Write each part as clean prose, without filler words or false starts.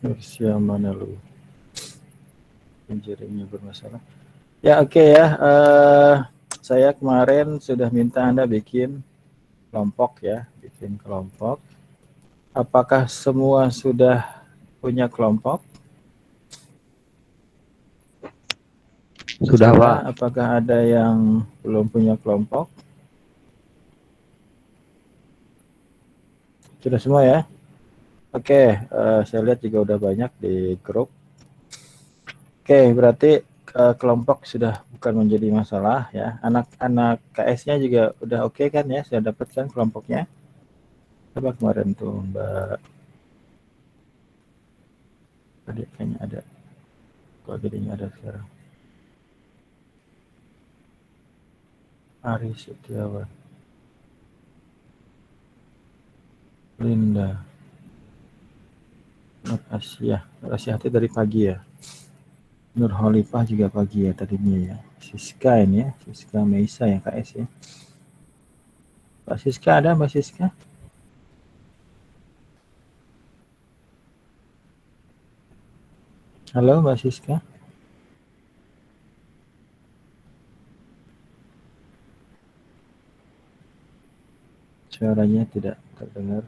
Versi yang mana lu? Jaringnya bermasalah. Ya oke ya. Saya kemarin sudah minta Anda bikin kelompok ya, bikin kelompok. Apakah semua sudah punya kelompok? Sudah, Pak. Apakah ada yang belum punya kelompok? Sudah semua ya? Oke, saya lihat juga udah banyak di grup. Oke, berarti kelompok sudah bukan menjadi masalah ya. Anak-anak KS-nya juga udah oke kan ya? Saya dapatkan kelompoknya. Coba kemarin tuh Mbak, tadi kayaknya ada. Kok jadinya ada sekarang? Ari Setiawan, Linda, Nur Asia. Nur Asia itu dari pagi ya. Nur Holifah juga pagi ya tadinya ya. Siska ini ya, Siska Meisa yang KS ya. Mbak Siska ada Mbak Siska? Halo Mbak Siska? Suaranya tidak terdengar.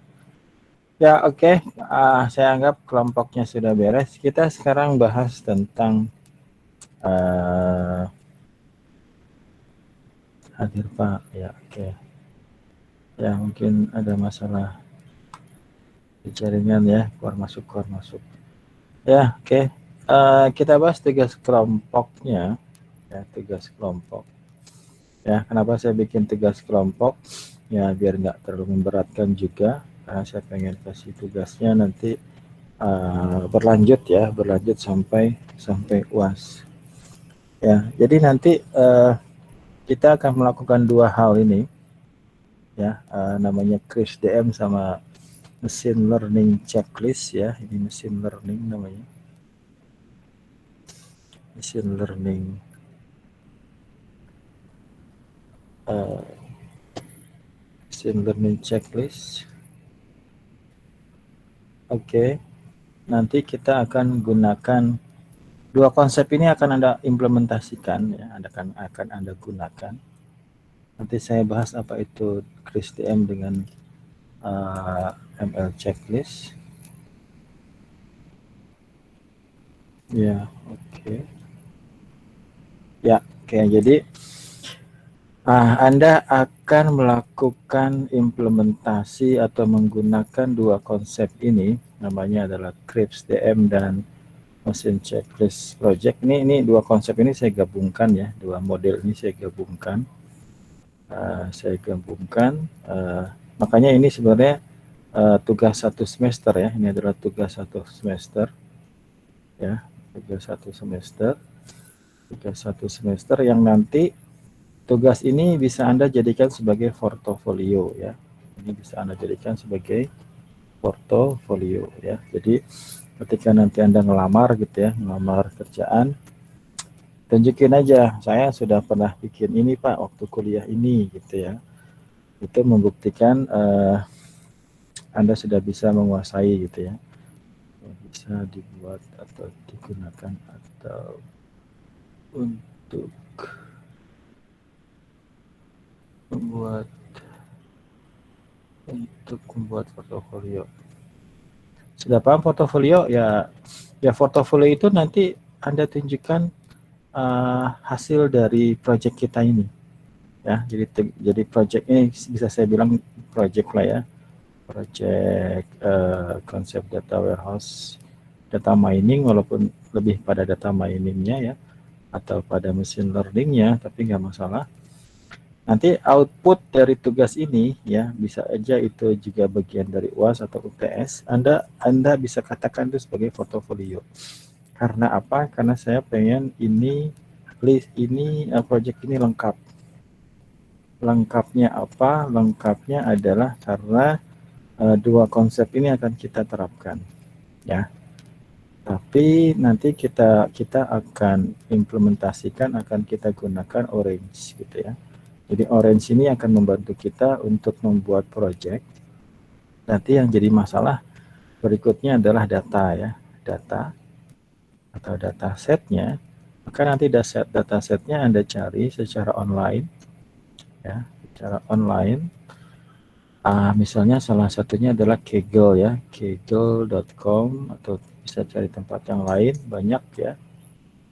Ya oke, saya anggap kelompoknya sudah beres. Kita sekarang bahas tentang hadir Pak. Ya oke. Ya mungkin ada masalah di jaringan ya, keluar masuk. Ya oke. Kita bahas tugas kelompoknya. Ya tugas kelompok. Ya kenapa saya bikin tugas kelompok? Ya biar nggak terlalu memberatkan juga. Karena saya pengen kasih tugasnya nanti berlanjut ya, berlanjut sampai UAS. Ya, jadi nanti kita akan melakukan dua hal ini, ya, namanya Kris DM sama machine learning checklist ya, ini machine learning namanya, machine learning machine learning checklist. Oke, nanti kita akan gunakan dua konsep ini akan Anda implementasikan ya, akan Anda gunakan. Nanti saya bahas apa itu Kris DM dengan ML checklist. Ya, oke. Ya, oke. Jadi Anda akan melakukan implementasi atau menggunakan dua konsep ini, namanya adalah Kris DM dan Machine Checklist Project. Ini dua konsep ini saya gabungkan ya, dua model ini saya gabungkan. Makanya ini sebenarnya tugas satu semester ya. Ini adalah tugas satu semester ya, tugas satu semester yang nanti tugas ini bisa Anda jadikan sebagai portofolio ya. Ini bisa Anda jadikan sebagai portofolio ya. Jadi ketika nanti Anda ngelamar gitu ya, ngelamar kerjaan, tunjukin aja saya sudah pernah bikin ini Pak waktu kuliah ini gitu ya. Itu membuktikan Anda sudah bisa menguasai gitu ya. Bisa dibuat atau digunakan atau untuk membuat portofolio. Sudah paham portofolio ya? Ya portofolio itu nanti Anda tunjukkan hasil dari project kita ini. Ya, jadi project ini bisa saya bilang project lah ya. Project konsep data warehouse, data mining walaupun lebih pada data miningnya ya atau pada machine learningnya, tapi nggak masalah. Nanti output dari tugas ini ya bisa aja itu juga bagian dari UAS atau UTS. Anda bisa katakan itu sebagai portofolio. Karena apa? Karena saya pengen ini project ini lengkap. Lengkapnya apa? Lengkapnya adalah karena dua konsep ini akan kita terapkan ya. Tapi nanti kita akan implementasikan, akan kita gunakan Orange gitu ya. Jadi Orange ini akan membantu kita untuk membuat project. Nanti yang jadi masalah berikutnya adalah data ya. data atau datasetnya, maka nanti datasetnya Anda cari secara online, ya, secara online. Misalnya salah satunya adalah Kaggle ya, kaggle.com, atau bisa cari tempat yang lain, banyak ya.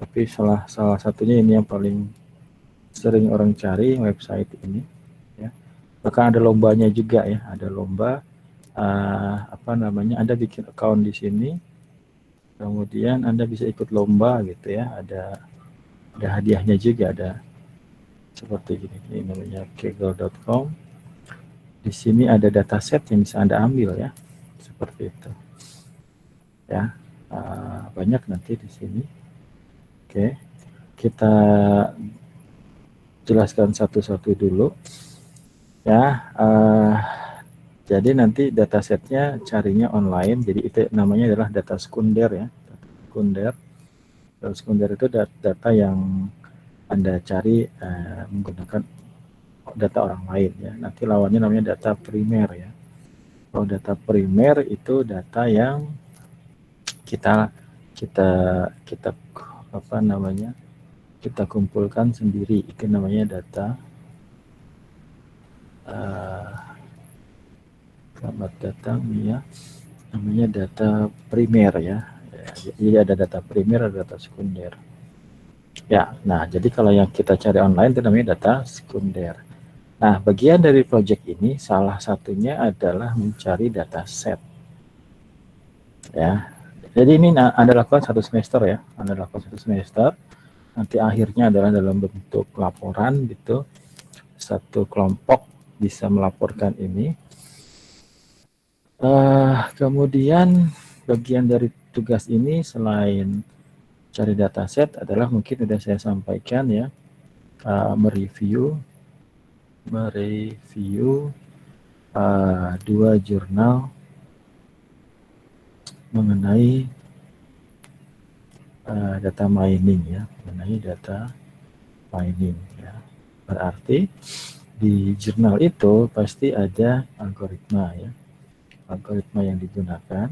Tapi salah satunya ini yang paling sering orang cari, website ini ya. Bahkan ada lombanya juga ya, ada lomba Anda bikin account di sini, kemudian Anda bisa ikut lomba gitu ya, ada hadiahnya juga, ada seperti ini namanya kaggle.com. Di sini ada dataset yang bisa Anda ambil ya, seperti itu ya. Banyak nanti di sini. Oke, kita jelaskan satu-satu dulu ya. Jadi nanti datasetnya carinya online, jadi itu namanya adalah data sekunder ya. Data sekunder itu data yang Anda cari menggunakan data orang lain ya. Nanti lawannya namanya data primer ya. Kalau data primer itu data yang kita kita kumpulkan sendiri, itu namanya data selamat datang ya, namanya data primer ya. Jadi ada data primer, ada data sekunder ya. Nah, jadi kalau yang kita cari online itu namanya data sekunder. Nah, bagian dari project ini salah satunya adalah mencari data set ya. Jadi ini Anda lakukan satu semester ya, Anda lakukan satu semester. Nanti akhirnya adalah dalam bentuk laporan gitu. Satu kelompok bisa melaporkan ini. Kemudian bagian dari tugas ini selain cari dataset adalah mungkin sudah saya sampaikan ya, mereview dua jurnal mengenai data mining ya, mengenai data mining ya. Berarti di jurnal itu pasti ada algoritma ya, algoritma yang digunakan.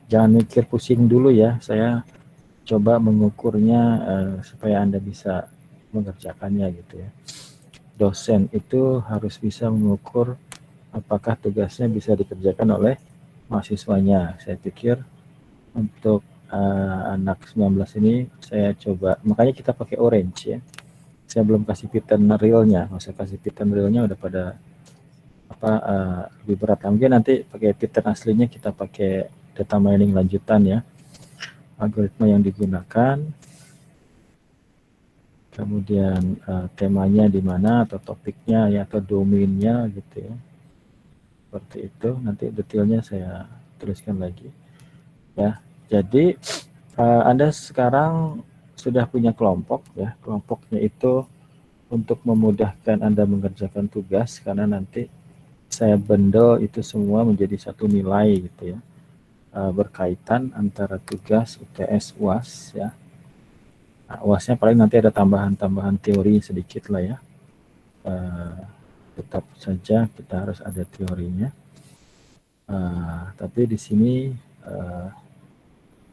Jangan mikir pusing dulu ya, saya coba mengukurnya supaya Anda bisa mengerjakannya gitu ya. Dosen itu harus bisa mengukur apakah tugasnya bisa dikerjakan oleh mahasiswanya. Saya pikir untuk anak 19 ini saya coba, makanya kita pakai orange ya. Saya belum kasih pattern realnya, nggak usah kasih pattern realnya, udah pada lebih berat. Mungkin nanti pakai pattern aslinya, kita pakai data mining lanjutan ya, algoritma yang digunakan, kemudian temanya di mana atau topiknya ya, atau domainnya gitu ya, seperti itu. Nanti detailnya saya tuliskan lagi ya. Jadi Anda sekarang sudah punya kelompok ya, kelompoknya itu untuk memudahkan Anda mengerjakan tugas, karena nanti saya bundle itu semua menjadi satu nilai gitu ya, berkaitan antara tugas UTS UAS ya. Nah, UASnya paling nanti ada tambahan teori sedikit lah ya, tetap saja kita harus ada teorinya. Tapi di sini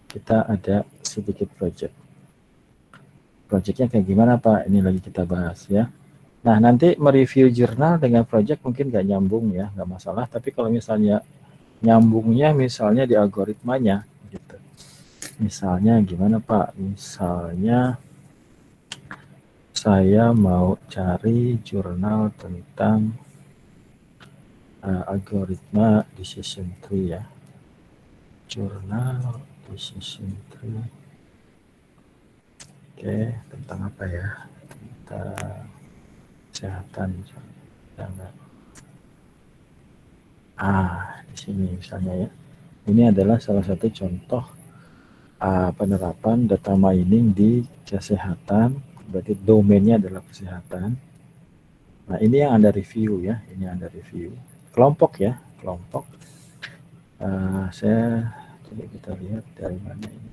kita ada sedikit project. Projectnya kayak gimana Pak? Ini lagi kita bahas ya. Nah, nanti mereview jurnal dengan project mungkin nggak nyambung ya, nggak masalah. Tapi kalau misalnya nyambungnya misalnya di algoritmanya gitu. Misalnya gimana Pak? Misalnya saya mau cari jurnal tentang algoritma decision tree ya. Jurnal decision tree. Oke, tentang apa ya? Tentang kesehatan misalnya. Di sini misalnya ya. Ini adalah salah satu contoh penerapan data mining di kesehatan. Berarti domainnya adalah kesehatan. Nah, ini yang Anda review ya. Ini Anda review. Kelompok ya, kelompok. Saya coba kita lihat dari mana ini.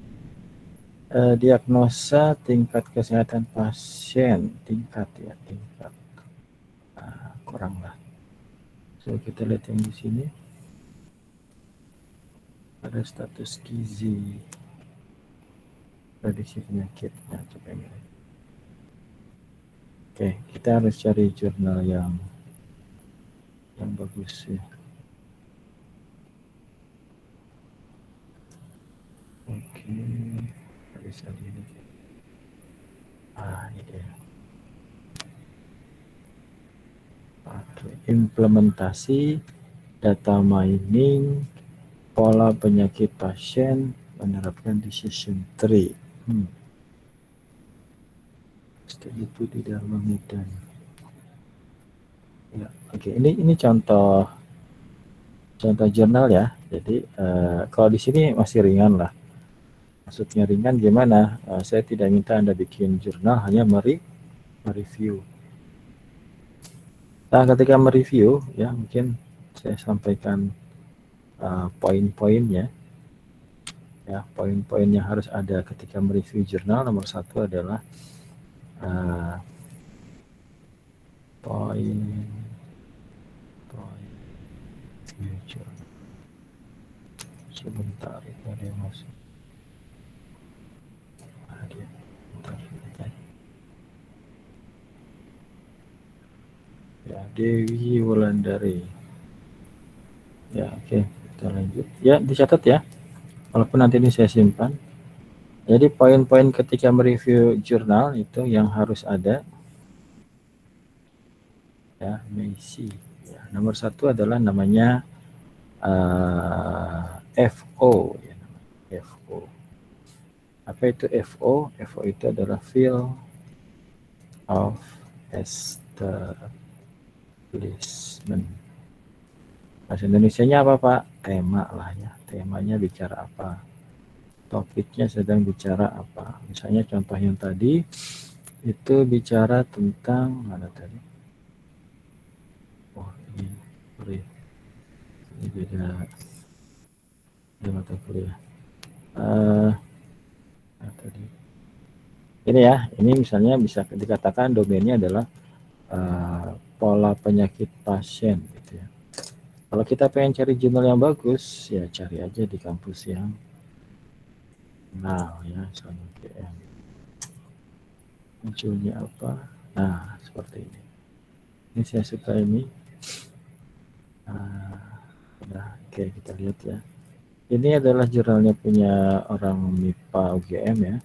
Diagnosa tingkat kesehatan pasien, tingkat. Kurang lah. So, kita lihat yang di sini. Ada status gizi, prediksi penyakitnya, coba ini. Oke, kita harus cari jurnal yang bagus ya. Oke, bisa ini. Ini dia. Implementasi data mining, pola penyakit pasien, menerapkan decision tree. Itu di dalam Medan. Ya, oke. Ini contoh jurnal ya. Jadi kalau di sini masih ringan lah. Maksudnya ringan gimana? Saya tidak minta Anda bikin jurnal, hanya mereview. Nah, ketika mereview, ya mungkin saya sampaikan poin-poinnya. Ya, poin-poin yang harus ada ketika mereview jurnal. Nomor 1 adalah poin future. Sebentar, itu ada yang masuk. Ya, Dewi Wulandari. Ya, oke, kita lanjut. Ya, dicatat ya. Walaupun nanti ini saya simpan. Jadi poin-poin ketika mereview jurnal itu yang harus ada. Ya, Messi. Ya, nomor 1 adalah namanya FO. Ya, FO. Apa itu FO? FO itu adalah Field of Establishment. Bahasa Indonesianya apa Pak? Tema lah ya. Temanya bicara apa? Topiknya sedang bicara apa? Misalnya contoh yang tadi itu bicara tentang mana tadi? Oh ini beda mata kuliah. Tadi. Ini ya, ini misalnya bisa dikatakan domainnya adalah pola penyakit pasien gitu ya. Kalau kita pengen cari jurnal yang bagus, ya cari aja di kampus yang ya, misalnya UGM. Munculnya apa? Nah, seperti ini. Ini saya suka ini. Oke, kita lihat ya. Ini adalah jurnalnya punya orang MIPA UGM ya.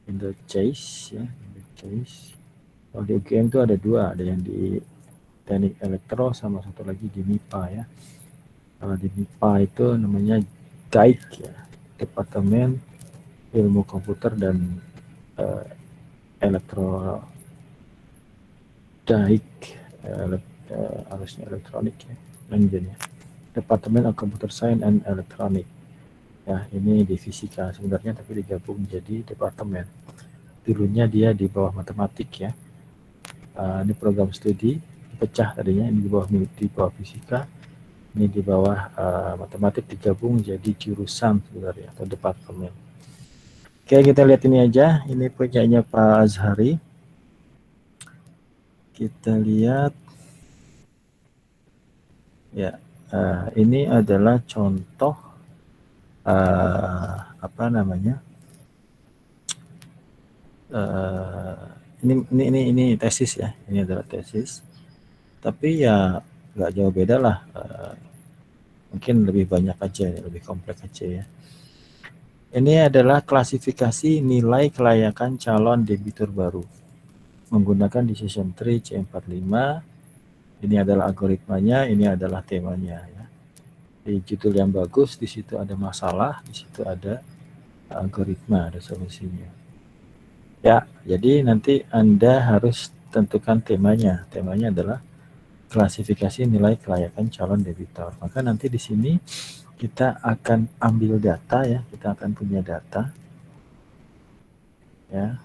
Indochase ya, Indochase. Kalau di UGM itu ada 2, ada yang di teknik elektro sama satu lagi di MIPA ya. Kalau di MIPA itu namanya DAIK ya, Departemen Ilmu Komputer dan Elektro DAIK, harusnya elektronik ya, lanjutnya Departemen of Computer Science and Electronic. Ya, ini di fisika sebenarnya tapi digabung menjadi departemen. Dulunya dia di bawah matematik ya. Ini program studi pecah tadinya, ini di bawah fisika, ini di bawah matematik, digabung jadi jurusan sebenarnya atau departemen. Oke, kita lihat ini aja. Ini punyanya Pak Azhari. Kita lihat ya. Ini adalah contoh apa namanya? Ini tesis ya. Ini adalah tesis. Tapi ya nggak jauh beda lah. Mungkin lebih banyak aja, lebih kompleks aja ya. Ini adalah klasifikasi nilai kelayakan calon debitur baru menggunakan decision tree C45. Ini adalah algoritmanya, ini adalah temanya ya. Di judul yang bagus, di situ ada masalah, di situ ada algoritma, ada solusinya. Ya, jadi nanti Anda harus tentukan temanya. Temanya adalah klasifikasi nilai kelayakan calon debitur. Maka nanti di sini kita akan ambil data ya, kita akan punya data ya,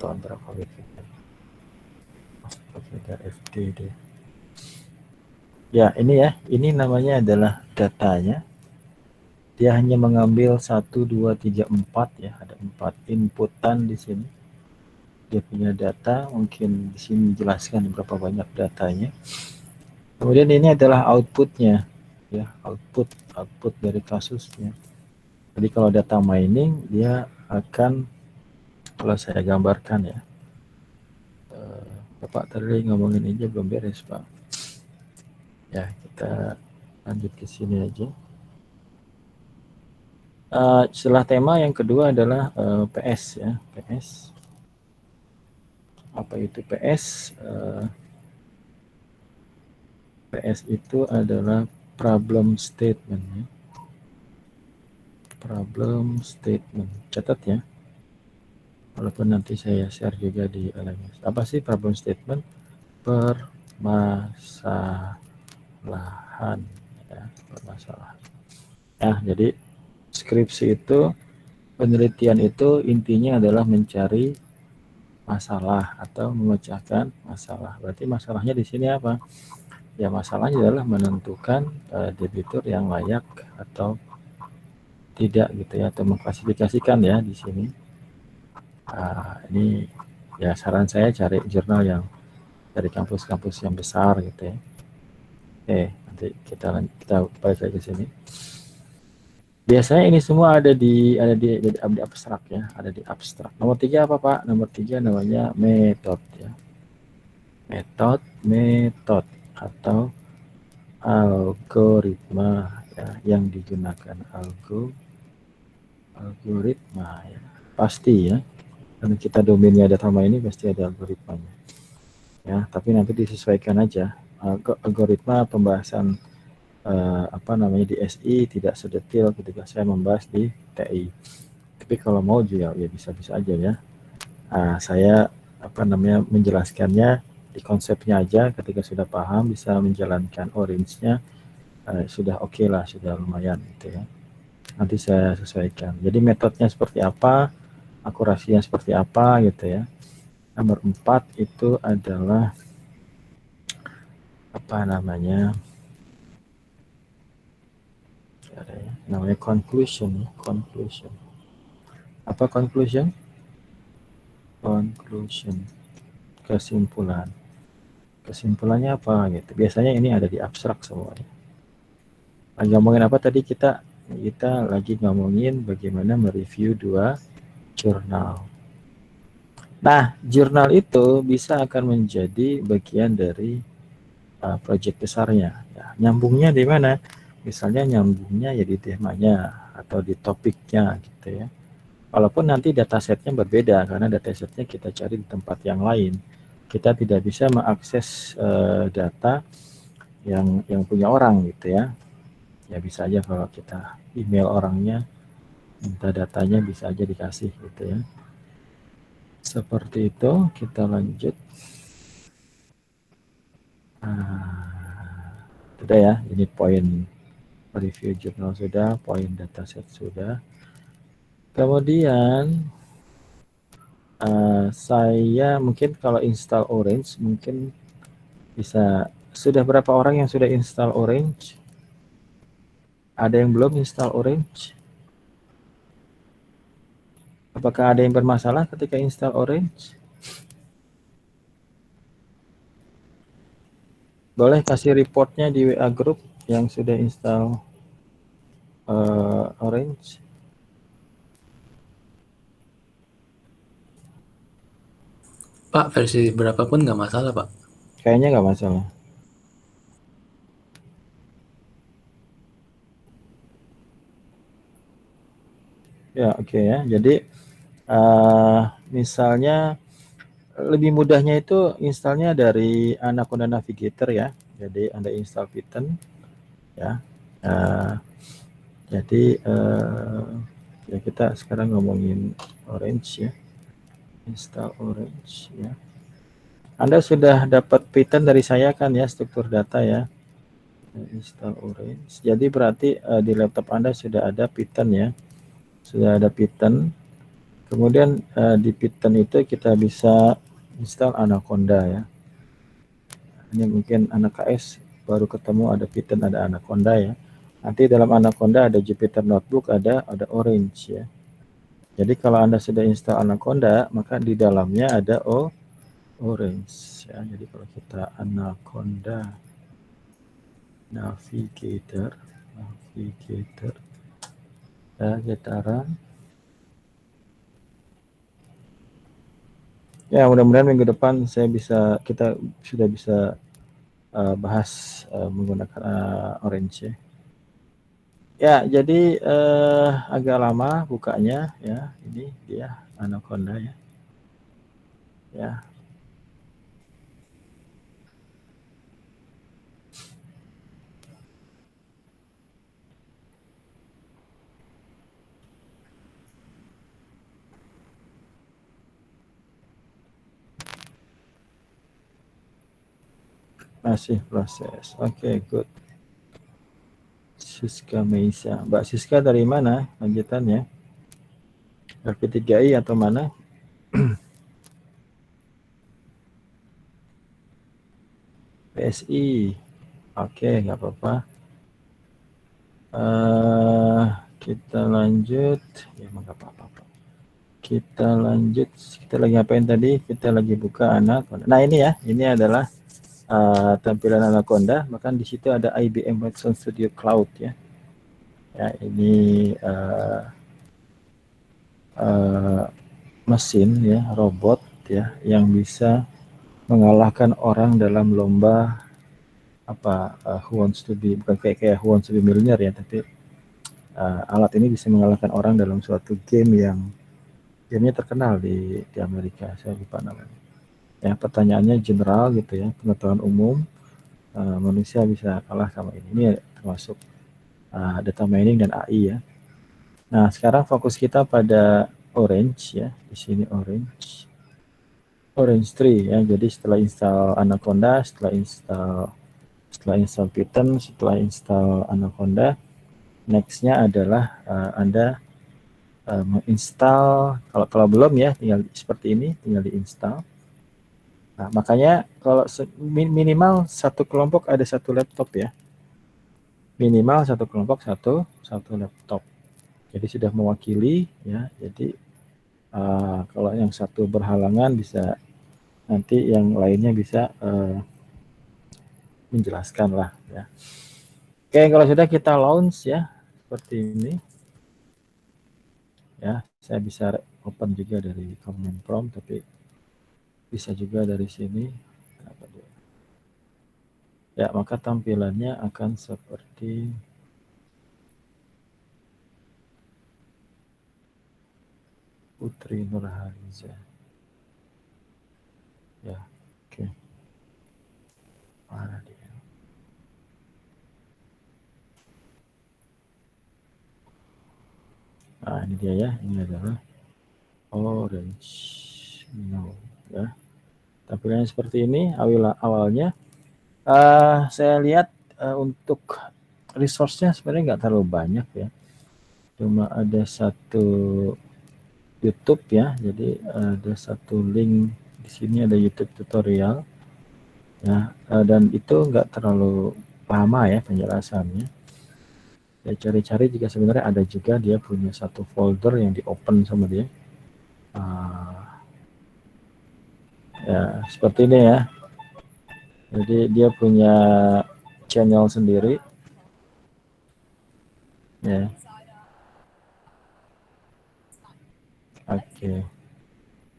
tahun berapa FDD ya, ini ya, ini namanya adalah datanya. Dia hanya mengambil 1, 2, 3, 4 ya, ada 4 inputan di sini. Dia punya data, mungkin di sini dijelaskan berapa banyak datanya. Kemudian ini adalah outputnya. ya, output dari kasusnya. Jadi kalau data mining dia akan, kalau saya gambarkan ya, Bapak tadi ngomongin aja belum beres Pak. Ya kita lanjut ke sini aja. Setelah tema yang kedua adalah PS ya, PS. Apa itu PS? PS itu adalah problem statement ya. Problem statement. Catat ya. Walaupun nanti saya share juga di LMS. Apa sih problem statement? Permasalahan ya, permasalahan. Ya, jadi skripsi itu, penelitian itu intinya adalah mencari masalah atau memecahkan masalah. Berarti masalahnya di sini apa? Ya masalahnya adalah menentukan debitur yang layak atau tidak gitu ya, atau mengklasifikasikan ya di sini. Ini ya saran saya cari jurnal yang dari kampus-kampus yang besar gitu ya. Nanti kita balik lagi ke sini. Biasanya ini semua ada di abstrak ya, ada di abstrak. Nomor 3 apa Pak? Nomor 3 namanya metode ya. Metode atau algoritma ya, yang digunakan algoritma ya. Pasti ya. Karena kita domainnya data mining pasti ada algoritmanya. Ya, tapi nanti disesuaikan aja. Algoritma pembahasan di SI tidak sedetil ketika saya membahas di TI. Tapi kalau mau juga ya bisa-bisa aja ya. Saya menjelaskannya di konsepnya aja, ketika sudah paham bisa menjalankan orange-nya sudah oke lah, sudah lumayan gitu ya. Nanti saya sesuaikan. Jadi metodenya seperti apa, akurasinya seperti apa gitu ya. Nomor 4 itu adalah namanya conclusion. Apa conclusion? Kesimpulan. Kesimpulannya apa gitu. Biasanya ini ada di abstrak semuanya. Lagi ngomongin apa tadi kita lagi ngomongin bagaimana mereview 2 jurnal. Nah, jurnal itu bisa akan menjadi bagian dari proyek besarnya. Ya, nyambungnya di mana? Misalnya nyambungnya ya di temanya atau di topiknya gitu ya. Walaupun nanti datasetnya berbeda karena datasetnya kita cari di tempat yang lain. Kita tidak bisa mengakses data yang punya orang gitu ya. Ya bisa aja kalau kita email orangnya, minta datanya bisa aja dikasih gitu ya. Seperti itu, kita lanjut. Sudah ya, ini poin review jurnal sudah, poin dataset sudah. Kemudian saya mungkin kalau install Orange mungkin bisa. Sudah berapa orang yang sudah install Orange? Ada yang belum install Orange? Apakah ada yang bermasalah ketika install Orange? Boleh kasih reportnya di WA group yang sudah install Orange. Pak, versi berapapun nggak masalah, Pak. Kayaknya nggak masalah. Ya, oke ya. Jadi misalnya lebih mudahnya itu installnya dari Anaconda Navigator ya. Jadi Anda install Python ya. Jadi ya kita sekarang ngomongin Orange ya. Install Orange ya. Anda sudah dapat Python dari saya kan ya, struktur data ya. Install Orange. Jadi berarti di laptop Anda sudah ada Python ya. Sudah ada Python. Kemudian di Python itu kita bisa install Anaconda ya. Ini mungkin anak KS baru ketemu ada Python, ada Anaconda ya. Nanti dalam Anaconda ada Jupyter Notebook, ada Orange ya. Jadi kalau Anda sudah install Anaconda, maka di dalamnya ada Orange ya. Jadi kalau kita Anaconda navigator, ya, getaran. Ya, mudah-mudahan minggu depan kita sudah bisa bahas menggunakan Orange ya. Ya, jadi agak lama bukanya ya. Ini dia Anaconda ya. Ya. Masih proses. Oke, good. Siska Meisa. Mbak Siska dari mana lanjutannya? LP3I atau mana? PSI. Oke, nggak apa-apa. Kita lanjut. Ya, nggak apa-apa. Kita lanjut. Kita lagi ngapain tadi? Kita lagi buka Anaconda. Nah, ini ya. Ini adalah tampilan Anaconda. Bahkan di situ ada IBM Watson Studio Cloud ya. Ya, ini mesin ya, robot ya, yang bisa mengalahkan orang dalam lomba Who Wants to Be, bukan kayak Who Wants to Be Millionaire ya, tapi alat ini bisa mengalahkan orang dalam suatu gamenya terkenal di Amerika, saya lupa namanya. Ya, pertanyaannya general gitu ya, pengetahuan umum, manusia bisa kalah sama ini. Ini termasuk data mining dan AI ya. Nah, sekarang fokus kita pada Orange ya, di sini Orange 3 ya. Jadi setelah install Anaconda, setelah install Python, setelah install Anaconda, nextnya adalah Anda menginstal. Kalau belum ya, tinggal seperti ini, tinggal diinstal. Nah, makanya kalau minimal satu kelompok ada satu laptop ya, minimal satu kelompok satu laptop. Jadi sudah mewakili ya. Jadi kalau yang satu berhalangan bisa, nanti yang lainnya bisa menjelaskan lah ya. Oke, kalau sudah kita launch ya seperti ini ya. Saya bisa open juga dari command prompt, tapi bisa juga dari sini. Ya, maka tampilannya akan seperti Putri Nurhaliza. Ya, oke. Mana dia? Nah, ini dia ya. Ini adalah Orange Now ya. Tampilannya seperti ini awalnya. Saya lihat untuk resource-nya sebenarnya nggak terlalu banyak ya. Cuma ada satu YouTube ya. Jadi ada satu link di sini, ada YouTube tutorial ya, dan itu nggak terlalu lama ya penjelasannya. Ya, cari-cari juga sebenarnya ada juga, dia punya satu folder yang di open sama dia. Ya seperti ini ya. Jadi dia punya channel sendiri ya. Oke.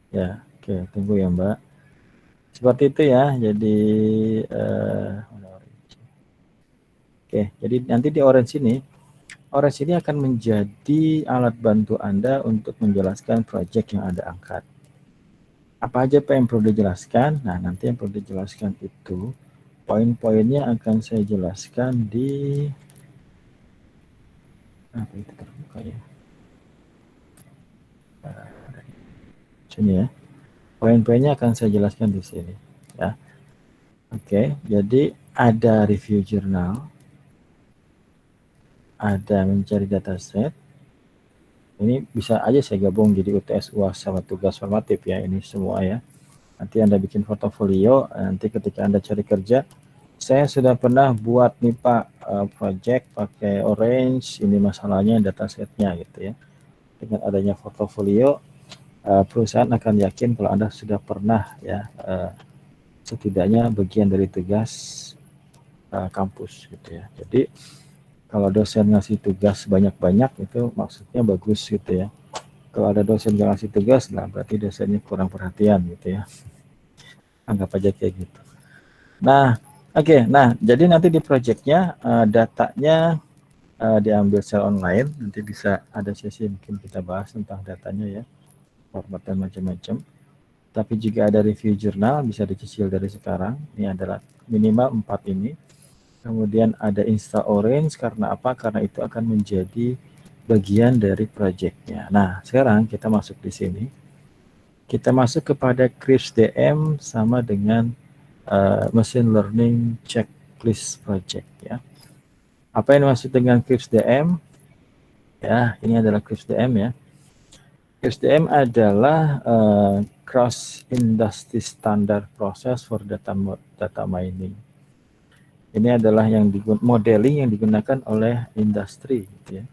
Ya, oke, tunggu ya Mbak. Seperti itu ya. Jadi oke, jadi nanti di Orange ini akan menjadi alat bantu Anda untuk menjelaskan proyek yang Anda angkat. Apa aja Pak yang perlu dijelaskan? Nah, nanti yang perlu dijelaskan itu poin-poinnya akan saya jelaskan di apa itu terbuka ya. Sini ya. Poin-poinnya akan saya jelaskan di sini ya. Oke, jadi ada review jurnal, ada mencari dataset. Ini bisa aja saya gabung jadi UTS UAS sama tugas formatif ya, ini semua ya. Nanti Anda bikin portofolio, nanti ketika Anda cari kerja, saya sudah pernah buat nih Pak project pakai Orange, ini masalahnya datasetnya gitu ya. Dengan adanya portofolio, perusahaan akan yakin kalau Anda sudah pernah ya, setidaknya bagian dari tugas kampus gitu ya. Jadi kalau dosen ngasih tugas banyak-banyak itu maksudnya bagus gitu ya. Kalau ada dosen yang ngasih tugas, nah berarti dosennya kurang perhatian gitu ya. Anggap aja kayak gitu. Nah, oke. Nah, jadi nanti di projectnya datanya diambil secara online. Nanti bisa ada sesi mungkin kita bahas tentang datanya ya, format dan macam-macam. Tapi jika ada review jurnal bisa dicicil dari sekarang. Ini adalah minimal 4 ini. Kemudian ada Insta Orange karena apa? Karena itu akan menjadi bagian dari projectnya. Nah, sekarang kita masuk di sini. Kita masuk kepada Crisp DM sama dengan Machine Learning Checklist Project ya. Apa yang dimaksud dengan Crisp DM? Ya, ini adalah Crisp DM ya. Crisp DM adalah cross industry standard process for data mining. Ini adalah modeling yang digunakan oleh industri gitu ya.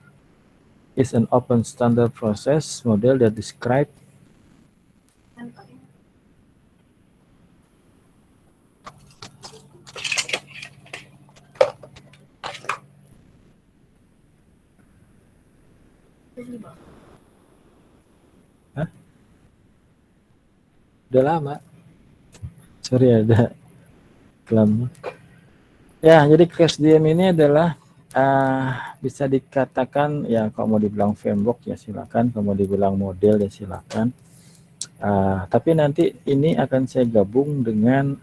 It's an open standard process model that describe Hah? Udah lama. Sorry ada kelam. Ya, jadi CrashDM ini adalah bisa dikatakan ya kalau mau dibilang framework ya silakan, kalau mau dibilang model ya silakan. Tapi nanti ini akan saya gabung dengan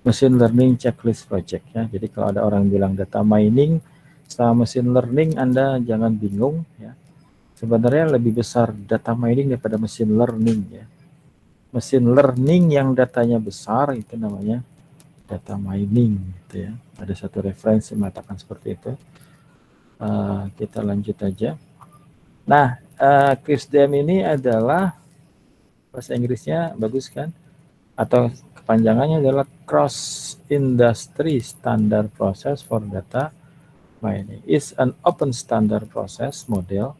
machine learning checklist project ya. Jadi kalau ada orang bilang data mining sama machine learning, Anda jangan bingung ya. Sebenarnya lebih besar data mining daripada machine learning ya. Machine learning yang datanya besar itu namanya data mining gitu ya. Ada satu referensi mengatakan seperti itu. Kita lanjut aja. Nah, CRISP-DM ini adalah bahasa Inggrisnya bagus kan? Atau kepanjangannya adalah Cross Industry Standard Process for Data Mining. It's an open standard process model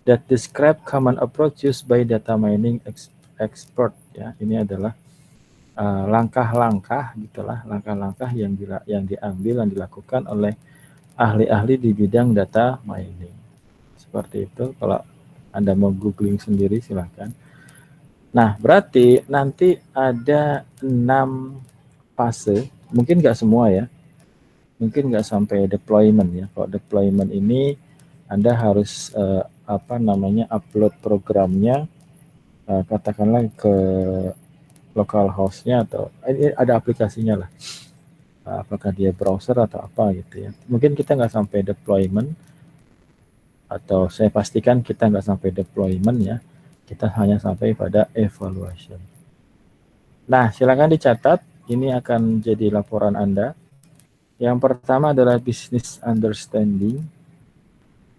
that describe common approach used by data mining expert ya. Ini adalah langkah-langkah gitulah, langkah-langkah yang diambil dan dilakukan oleh ahli-ahli di bidang data mining. Seperti itu. Kalau Anda mau googling sendiri silahkan. Nah, berarti nanti ada 6 fase, mungkin nggak semua ya, mungkin nggak sampai deployment ya. Kalau deployment ini Anda harus upload programnya, katakanlah ke local host-nya atau ada aplikasinya lah. Apakah dia browser atau apa gitu ya. Mungkin kita nggak sampai deployment, atau saya pastikan kita nggak sampai deployment ya. Kita hanya sampai pada evaluation. Nah, silakan dicatat. Ini akan jadi laporan Anda. Yang pertama adalah business understanding.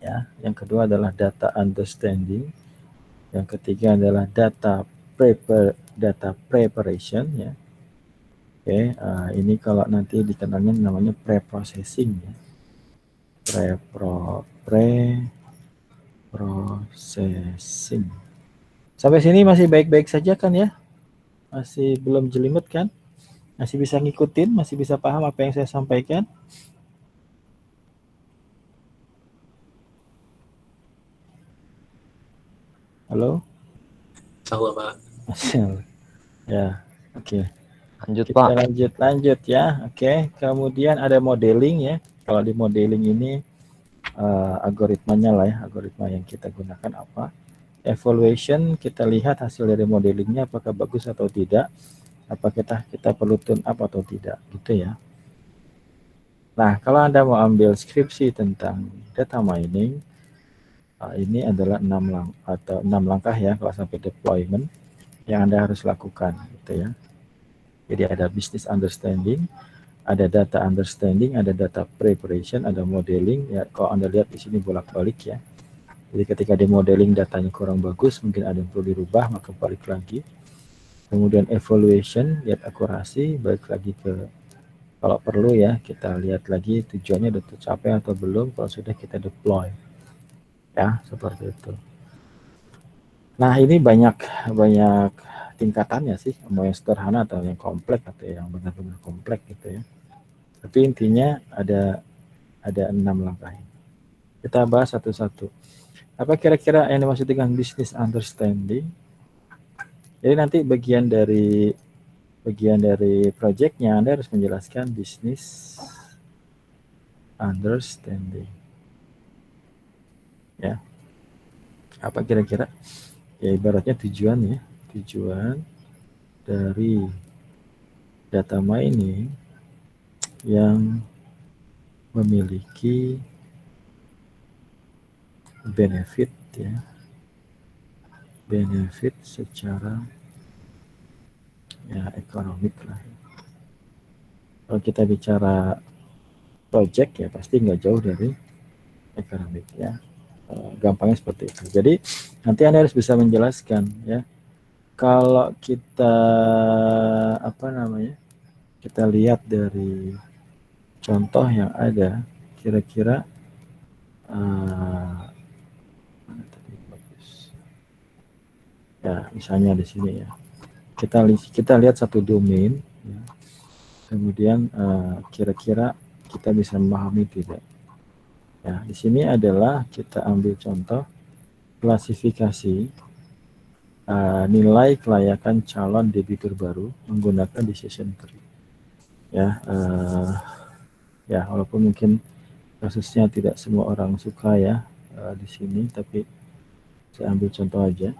Ya, yang kedua adalah data understanding. Yang ketiga adalah data preparation ya. Oke, ini kalau nanti dikenalnya namanya pre-processing ya. Pre-processing. Sampai sini masih baik-baik saja kan ya? Masih belum jelimet kan? Masih bisa ngikutin, masih bisa paham apa yang saya sampaikan? Halo? Tahu Pak. Ya, oke. Lanjut Kita Pak. lanjut ya. Oke, kemudian ada modeling ya. Kalau di modeling ini algoritmanya lah ya, algoritma yang kita gunakan apa. Evaluation, kita lihat hasil dari modelingnya apakah bagus atau tidak. Apakah kita perlu tune up atau tidak, gitu ya. Nah, kalau Anda mau ambil skripsi tentang data mining, ini adalah 6 langkah ya kalau sampai deployment yang Anda harus lakukan, gitu ya. Jadi ada business understanding, ada data understanding, ada data preparation, ada modeling. Ya, kalau Anda lihat di sini bolak-balik ya. Jadi ketika di modeling datanya kurang bagus, mungkin ada yang perlu dirubah, maka balik lagi. Kemudian evaluation, lihat akurasi, balik lagi ke kalau perlu ya, kita lihat lagi tujuannya sudah tercapai atau belum, kalau sudah kita deploy. Ya, seperti itu. Nah, ini banyak tingkatannya sih, mau yang sederhana atau yang kompleks atau yang benar-benar kompleks gitu ya. Tapi intinya ada 6 langkah. Kita bahas satu-satu. Apa kira-kira yang dimaksud dengan business understanding? Jadi nanti bagian dari projectnya Anda harus menjelaskan business understanding. Ya, apa kira-kira? Ya ibaratnya tujuan dari data mining yang memiliki benefit ya, benefit secara ya ekonomik lah. Kalau kita bicara project ya pasti nggak jauh dari ekonomik ya. Gampangnya seperti itu. Jadi nanti Anda harus bisa menjelaskan ya. Kalau kita kita lihat dari contoh yang ada, kira-kira ya misalnya di sini ya. Kita lihat satu domain, ya. Kemudian kira-kira kita bisa memahami tidak. Ya, di sini adalah kita ambil contoh klasifikasi nilai kelayakan calon debitur baru menggunakan decision tree. Ya, ya walaupun mungkin kasusnya tidak semua orang suka ya di sini, tapi saya ambil contoh aja.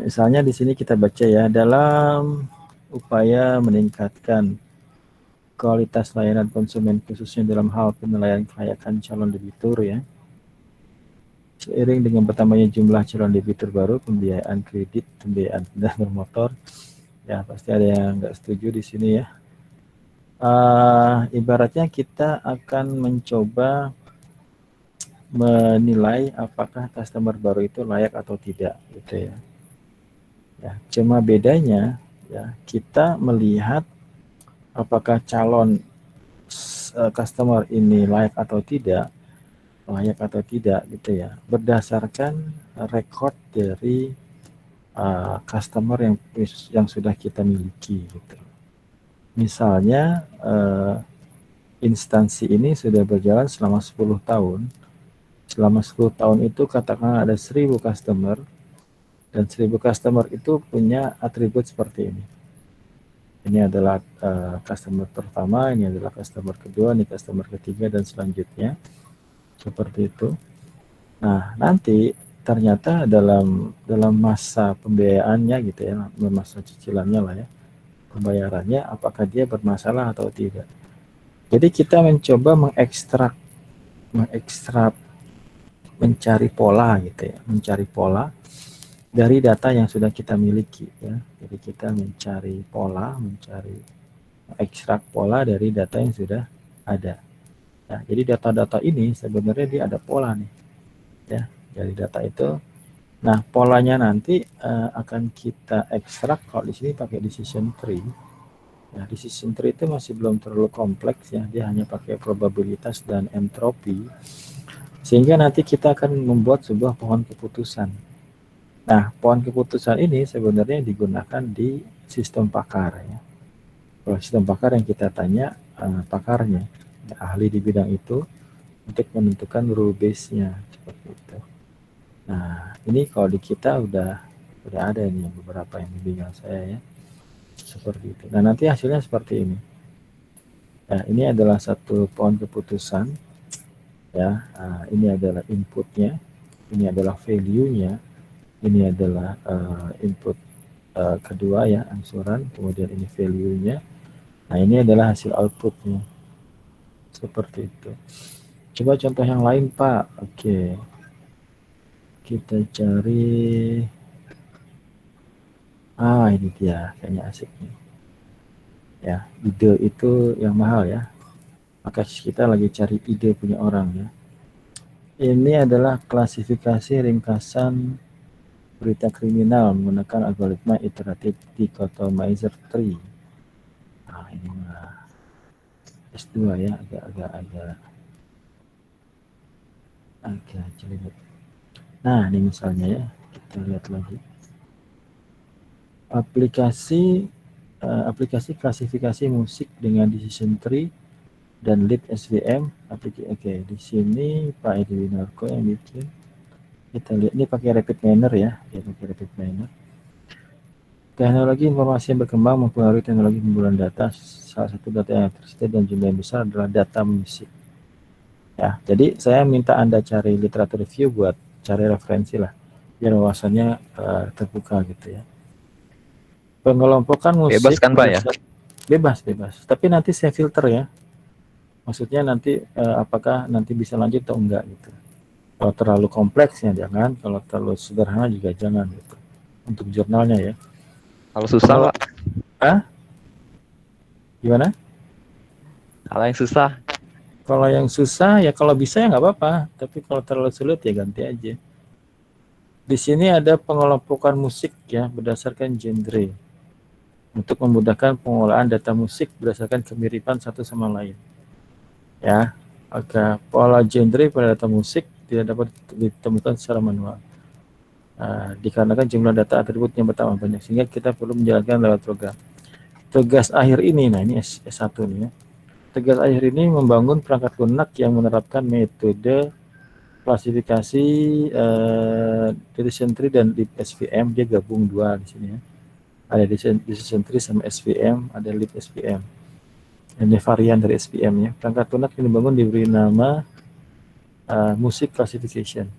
Misalnya di sini kita baca ya, dalam upaya meningkatkan kualitas layanan konsumen khususnya dalam hal penilaian kelayakan calon debitur ya. Seiring dengan bertambahnya jumlah calon debitur baru, pembiayaan kredit, pembiayaan kendaraan bermotor, ya pasti ada yang nggak setuju di sini ya. Ibaratnya kita akan mencoba menilai apakah customer baru itu layak atau tidak, gitu ya. Ya, cuma bedanya ya kita melihat apakah calon customer ini layak atau tidak gitu ya, berdasarkan record dari customer yang sudah kita miliki gitu. Misalnya instansi ini sudah berjalan selama 10 tahun. Selama 10 tahun itu katakanlah ada 1000 customer dan 1000 customer itu punya atribut seperti ini. Ini adalah customer pertama, ini adalah customer kedua, ini customer ketiga dan selanjutnya. Seperti itu. Nah, nanti ternyata dalam masa pembiayaannya gitu ya, masa cicilannya lah ya, pembayarannya apakah dia bermasalah atau tidak. Jadi kita mencoba mengekstrak mencari pola gitu ya, mencari pola dari data yang sudah kita miliki ya. Jadi kita mencari pola, ekstrak pola dari data yang sudah ada. Nah, jadi data-data ini sebenarnya dia ada pola nih ya. Dari data itu, nah polanya nanti akan kita ekstrak. Kalau di sini pakai decision tree. Ya, decision tree itu masih belum terlalu kompleks ya, dia hanya pakai probabilitas dan entropi, sehingga nanti kita akan membuat sebuah pohon keputusan. Nah, pohon keputusan ini sebenarnya digunakan di sistem pakar ya. Kalau sistem pakar yang kita tanya pakarnya, ya, ahli di bidang itu untuk menentukan rule base-nya seperti itu. Nah, ini kalau di kita udah ada ini beberapa yang bimbingan saya ya. Seperti itu. Nah, nanti hasilnya seperti ini. Nah, ini adalah satu pohon keputusan ya. Ini adalah inputnya, ini adalah value-nya, ini adalah input kedua ya, angsuran, kemudian ini value-nya. Nah, ini adalah hasil outputnya. Seperti itu. Coba contoh yang lain, Pak. Oke. Kita cari. Ini dia. Kayaknya asik nih. Ya, ide itu yang mahal ya. Maka kita lagi cari ide punya orang ya. Ini adalah klasifikasi ringkasan berita kriminal menggunakan algoritma iteratif dichotomizer tree. Nah, ini mah S2 ya, agak jelek. Nah, ini misalnya ya, kita lihat lagi. aplikasi klasifikasi musik dengan decision tree dan lib SVM. Oke, di sini Pak Edi Winarko yang bikin. Kita lihat ini pakai rapid miner ya, dia pakai rapid miner. Teknologi informasi yang berkembang mempengaruhi teknologi pengumpulan data. Salah satu data yang tersedia dan jumlah yang besar adalah data musik. Ya, jadi saya minta Anda cari literatur review buat cari referensi lah, biar wawasannya terbuka gitu ya. Pengelompokan Bebas musik kan Pak ya? bebas. Tapi nanti saya filter ya. Maksudnya nanti apakah nanti bisa lanjut atau enggak gitu. Kalau terlalu kompleks ya jangan, kalau terlalu sederhana juga jangan gitu. Untuk jurnalnya ya. Kalau susah Pak? Gimana? Kalau yang susah? Kalau yang susah ya kalau bisa ya nggak apa-apa. Tapi kalau terlalu sulit ya ganti aja. Di sini ada pengelompokan musik ya berdasarkan genre. Untuk memudahkan pengolahan data musik berdasarkan kemiripan satu sama lain. Ya, maka pola genre pada data musik tidak dapat ditemukan secara manual. Dikarenakan jumlah data atributnya bertambah banyak, sehingga kita perlu menjalankan lewat program. Tugas akhir ini, nah ini S1 nih ya. Tugas akhir ini membangun perangkat lunak yang menerapkan metode klasifikasi decision tree dan SVM. Dia gabung dua di sini ya. Ada decision tree sama SVM, ada lib SVM. Ini varian dari SVM ya. Perangkat lunak yang dibangun diberi nama music classification.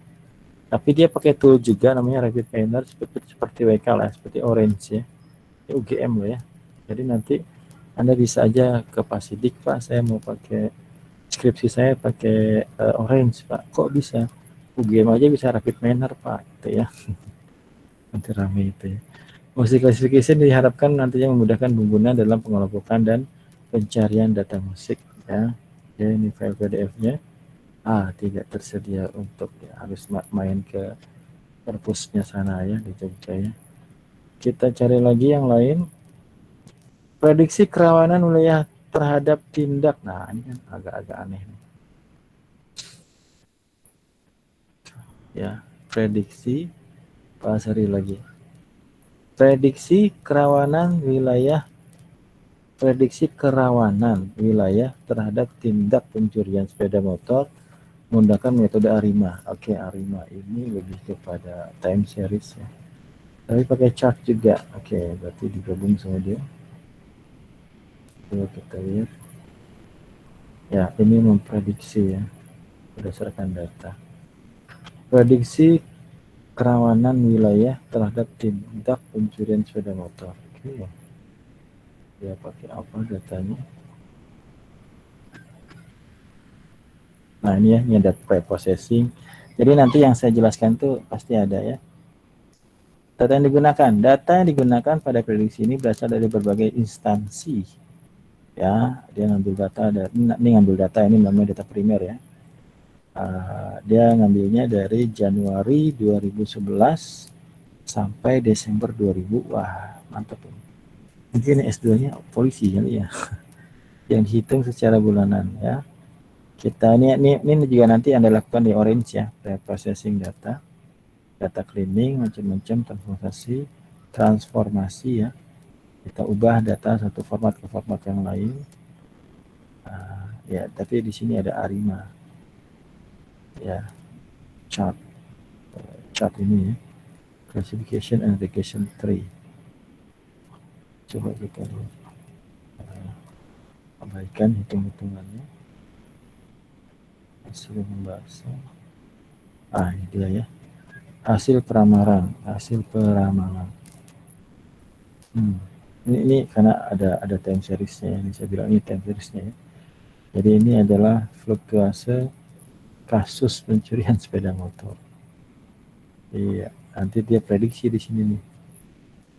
Tapi dia pakai tool juga namanya rapid miner seperti WK lah, seperti Orange ya. UGM loh ya. Jadi nanti Anda bisa aja ke Pasidik, Pak, saya mau pakai skripsi saya pakai Orange, Pak. Kok bisa? UGM aja bisa rapid miner, Pak, gitu ya. Nanti rame itu ya. Music classification diharapkan nantinya memudahkan pengguna dalam pengelompokan dan pencarian data musik ya. Ya ini file PDF-nya. Tidak tersedia untuk ya, harus main ke perpusnya sana ya di Jogja ya. Kita cari lagi yang lain. Prediksi kerawanan wilayah terhadap tindak. Nah, ini kan agak-agak aneh nih. Ya, prediksi pasari lagi. Prediksi kerawanan wilayah terhadap tindak pencurian sepeda motor menggunakan metode ARIMA. Oke, ARIMA ini lebih kepada time series ya. Tapi pakai chart juga. Oke, berarti digabung sama dia. Coba kita lihat. Ya, ini memprediksi ya berdasarkan data. Prediksi kerawanan wilayah terhadap tindak pencurian sepeda motor. Oke. Dia pakai apa datanya? Nah, ini ya, ini ada preprocessing. Jadi nanti yang saya jelaskan tuh pasti ada ya. Data yang digunakan pada prediksi ini berasal dari berbagai instansi. Ya, dia ngambil data ini namanya data primer ya. Dia ngambilnya dari Januari 2011 sampai Desember 2000. Wah, mantap ini. Mungkin S2-nya polisi kali ya. Yang dihitung secara bulanan ya. Kita ini juga nanti Anda lakukan di Orange ya, processing data cleaning, macam-macam transformasi ya. Kita ubah data satu format ke format yang lain. Ya, tapi di sini ada ARIMA. Ya, chart ini ya. Classification and Regression Tree. Coba kita lihat. Abaikan hitung-hitungannya. Hasil pembahasan. Ini dia ya. Hasil peramalan. Ini karena ada time seriesnya. Ini saya bilang ini time seriesnya ya. Jadi ini adalah fluktuase kasus pencurian sepeda motor. Iya, nanti dia prediksi di sini nih.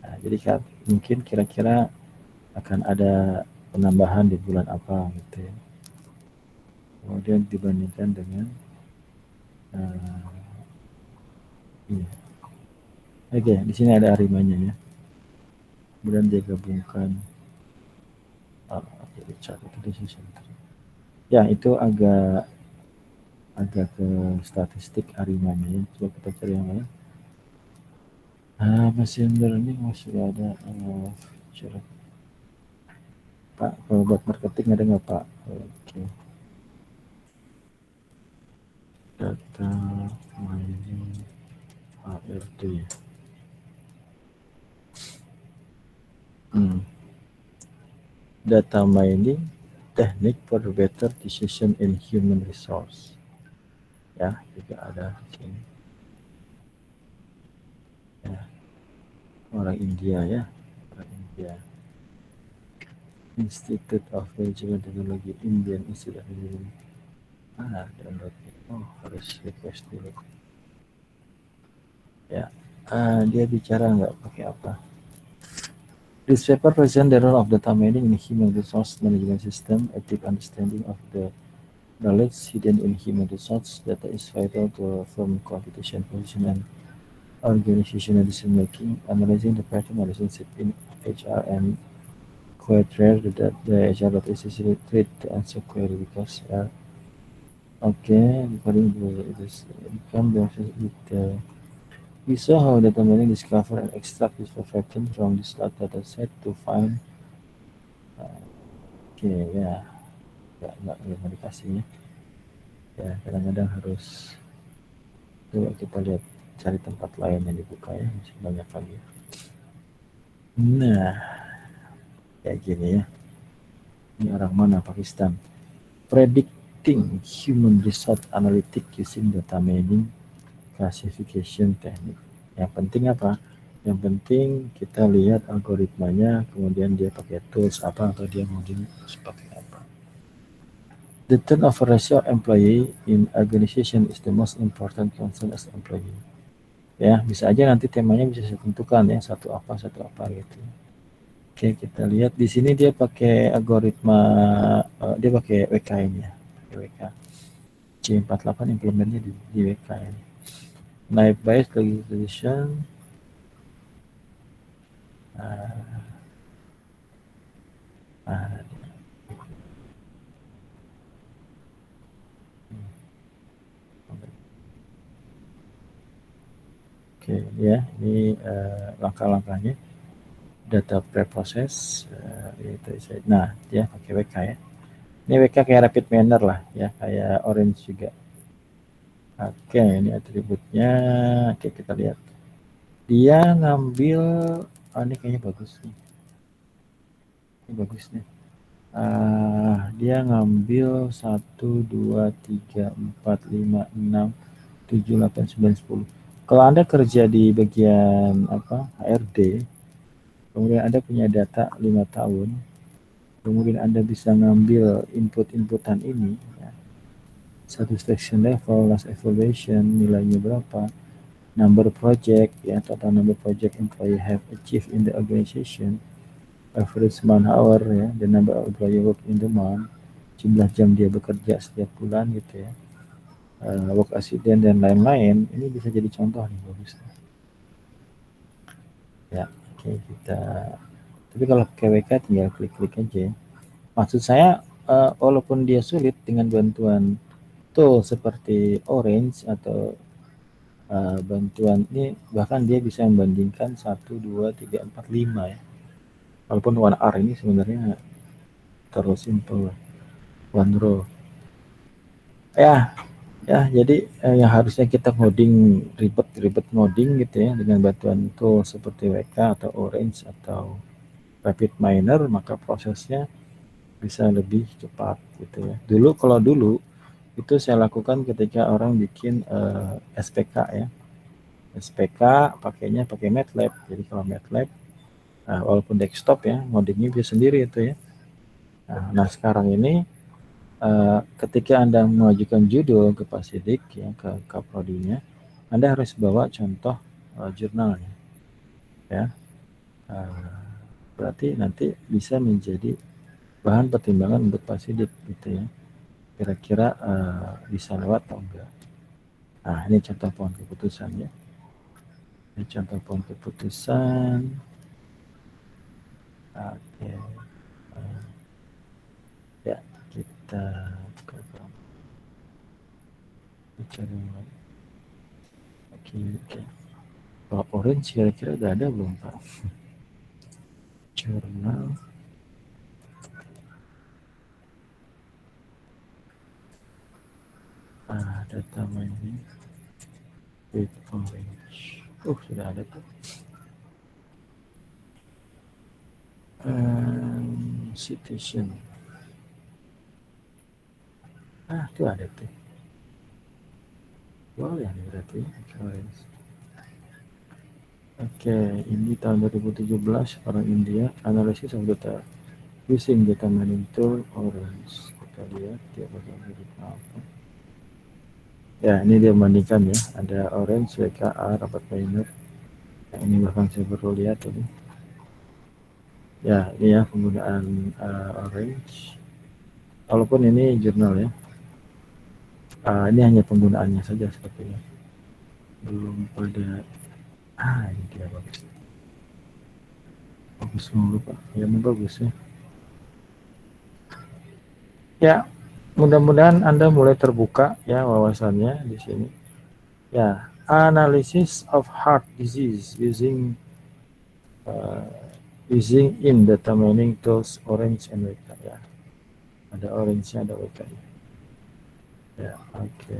Nah, jadi mungkin kira-kira akan ada penambahan di bulan apa gitu ya. Kemudian dibandingkan dengan iya. Oke, di sini ada arimanya ya. Kemudian dia gabungkan jadi chart itu decision tree. Ya, itu agak ke statistik arimanya ya. Coba kita cari yang lain. Machine learning masih ada feature. Pak, kalau buat marketing ada nggak Pak? Oke. Data mining ARD. Data mining technique for better decision in human resource. Ya, juga ada di sini. Ya. Orang India ya, orang India. Institute of Management Technology, Indian Institute of Management. Download. Oh, harus request dulu. Ya, dia bicara nggak pakai apa? This paper presents the role of data mining in human resource management system. A deep understanding of the knowledge hidden in human resource data is vital to firm competition, position, and organizational decision making. Analyzing the pattern relationship in HR and quite rare that the HR data is easily treated to answer query because according to this become with we saw how data mining discover and extract this pattern from this data set to find ya nggak mau dikasih ya kadang-kadang harus coba kita lihat cari tempat lain yang dibuka ya masih banyak lagi. Nah kayak gini ya, ini orang mana? Pakistan. Predicting human resource analytic using data mining classification technique. Yang penting apa? Yang penting kita lihat algoritmanya, kemudian dia pakai tools apa atau dia mau pakai apa. The turnover ratio of employee in organization is the most important concern as employee. Ya, bisa aja nanti temanya bisa saya tentukan ya, satu apa gitu. Oke, kita lihat di sini dia pakai algoritma, dia pakai WK ini ya, WK C48 implementnya di WK ini. Naive Bayes legislation. Oke, ya, ini langkah-langkahnya. Data preprocess, nah dia pakai WK ya. Ini WK kayak rapid manner lah ya, kayak Orange juga. Oke, ini atributnya. Oke, kita lihat. Dia ngambil, ini kayaknya bagus nih. Ini bagus nih. Dia ngambil 1, 2, 3, 4, 5, 6, 7, 8, 9, 10. Kalau Anda kerja di bagian HRD, kemudian Anda punya data 5 tahun, kemudian Anda bisa ngambil input-inputan ini, ya. Satisfaction level, last evaluation, nilainya berapa, number project, ya, total number project employee have achieved in the organization, average man hour, ya, the number of employee work in the month, jumlah jam dia bekerja setiap bulan gitu ya, work accident dan lain-lain. Ini bisa jadi contoh nih, bagus. Ya, oke, kita. Tapi kalau KWK tinggal klik-klik aja. Maksud saya, walaupun dia sulit dengan bantuan tool seperti Orange atau bantuan ini, bahkan dia bisa membandingkan 1, 2, 3, 4, 5 ya. Walaupun 1R ini sebenarnya terlalu simple, one row. Ya, jadi yang harusnya kita ngoding ribet ngoding gitu ya dengan bantuan tool seperti WK atau Orange atau Rapid Miner, maka prosesnya bisa lebih cepat gitu ya. Kalau dulu itu saya lakukan ketika orang bikin SPK ya. SPK pakainya pakai MATLAB. Jadi kalau MATLAB walaupun desktop ya, ngodingnya bisa sendiri itu ya. Nah sekarang ini ketika Anda mengajukan judul ke Pasidik ya, ke Kaprodinya, Anda harus bawa contoh jurnalnya ya. Berarti nanti bisa menjadi bahan pertimbangan untuk Pasidik gitu ya. Kira-kira bisa lewat atau enggak. Nah, ini contoh pohon keputusan ya. Ini contoh pohon keputusan. Oke. Ya, kita cari lagi. Oke. Kalau orange kira-kira udah ada belum Pak? Jurnal. Data mining with orange. Sudah ada tuh. Citation. Itu ada tuh. Boleh nih berarti. Orange. Oke, ini tahun 2017 orang India analysis of data using data mining tool orange. Kita lihat dia bakal mirip apa. Ya, ini dia membandingkan ya. Ada orange, WKA, rapat miner. Nah, ini bahkan saya baru lihat tadi. Ya, ini ya penggunaan orange. Walaupun ini jurnal ya. Ini hanya penggunaannya saja sepertinya. Belum pada. Ini dia bagus. Bagus mulu Pak. Ya, bagus ya. Ya, mudah-mudahan Anda mulai terbuka ya wawasannya di sini. Ya, analysis of heart disease using in data mining tools orange and WK ya. Ada orange-nya, ada WK -nya. Ya, oke.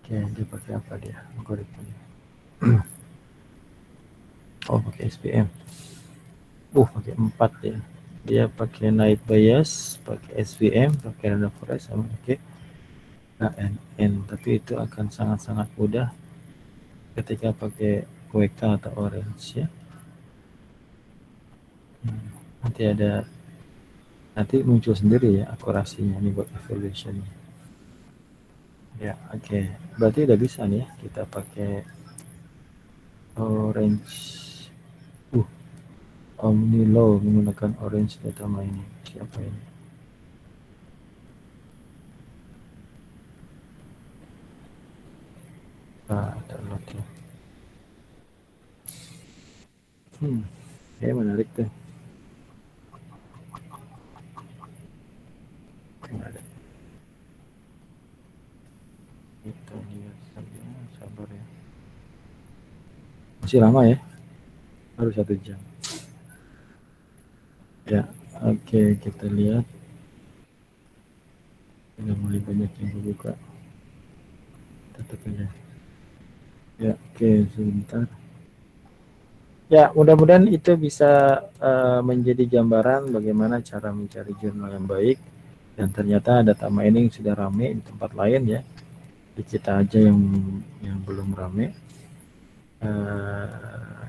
Oke, dia pakai apa dia? Algoritmanya. Pakai SPM. Pakai 4 ya. Dia pakai night bias, pakai SVM, pakai random forest, sama pakai KNN. Tapi itu akan sangat-sangat mudah ketika pakai WK atau orange ya. Nanti muncul sendiri ya akurasinya ini buat evaluation. Ya, oke. Berarti udah bisa nih ya kita pakai orange. Omnilow menggunakan orange data mining. Siapa ini? Download ya. Menarik tuh. Ada. Kita lihat saja, sabar ya. Masih lama ya, baru 1 jam. Ya, oke, kita lihat. Sudah mulai banyak yang dibuka. Tetap aja. Ya, oke, sebentar. Ya, mudah-mudahan itu bisa menjadi gambaran bagaimana cara mencari jurnal yang baik. Dan ternyata data mining sudah rame di tempat lain ya. Di kita aja yang belum rame.